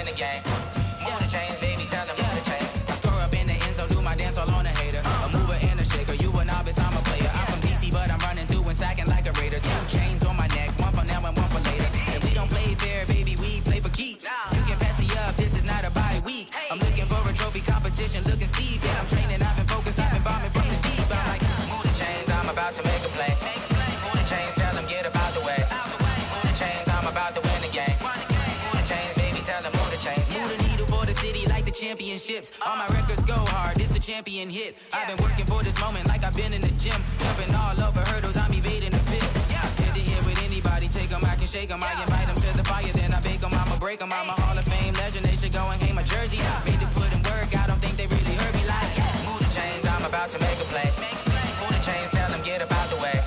win the game. Move the chains, baby, tell them move the chains. I score up in the end zone, do my dance all on a hater. A mover and a shaker, you a novice, I'm a player. I'm from DC, but I'm running through and sacking like a raider. 2 chains on my neck, one for now and one for later. And we don't play fair, baby, we play for keeps. You can pass me up, this is not a bye week. I'm looking for a trophy competition, looking steep. And I'm training, I've been focused, I've been bombing from the deep. I'm like, move the chains, I'm about to make a play. Move the chains, tell them get about the way. Move the chains, I'm about to win the game. Move the chains, baby, tell them move the chains. Move the needle for the city like the championships. All my records go hard, this a champion hit. I've been working for this moment like I've been in the gym. Jumping all over hurdles, I'm evading the pit. Hit to hit with anybody, take them, I can shake them. I invite them to the fire, then I bake them, I'ma break them. I'm a Hall of Fame legend, they should go and hang my jersey. Made to put in work, I don't think they really heard me like. Move the chains, I'm about to make a play. Move the chains, tell them get about the way.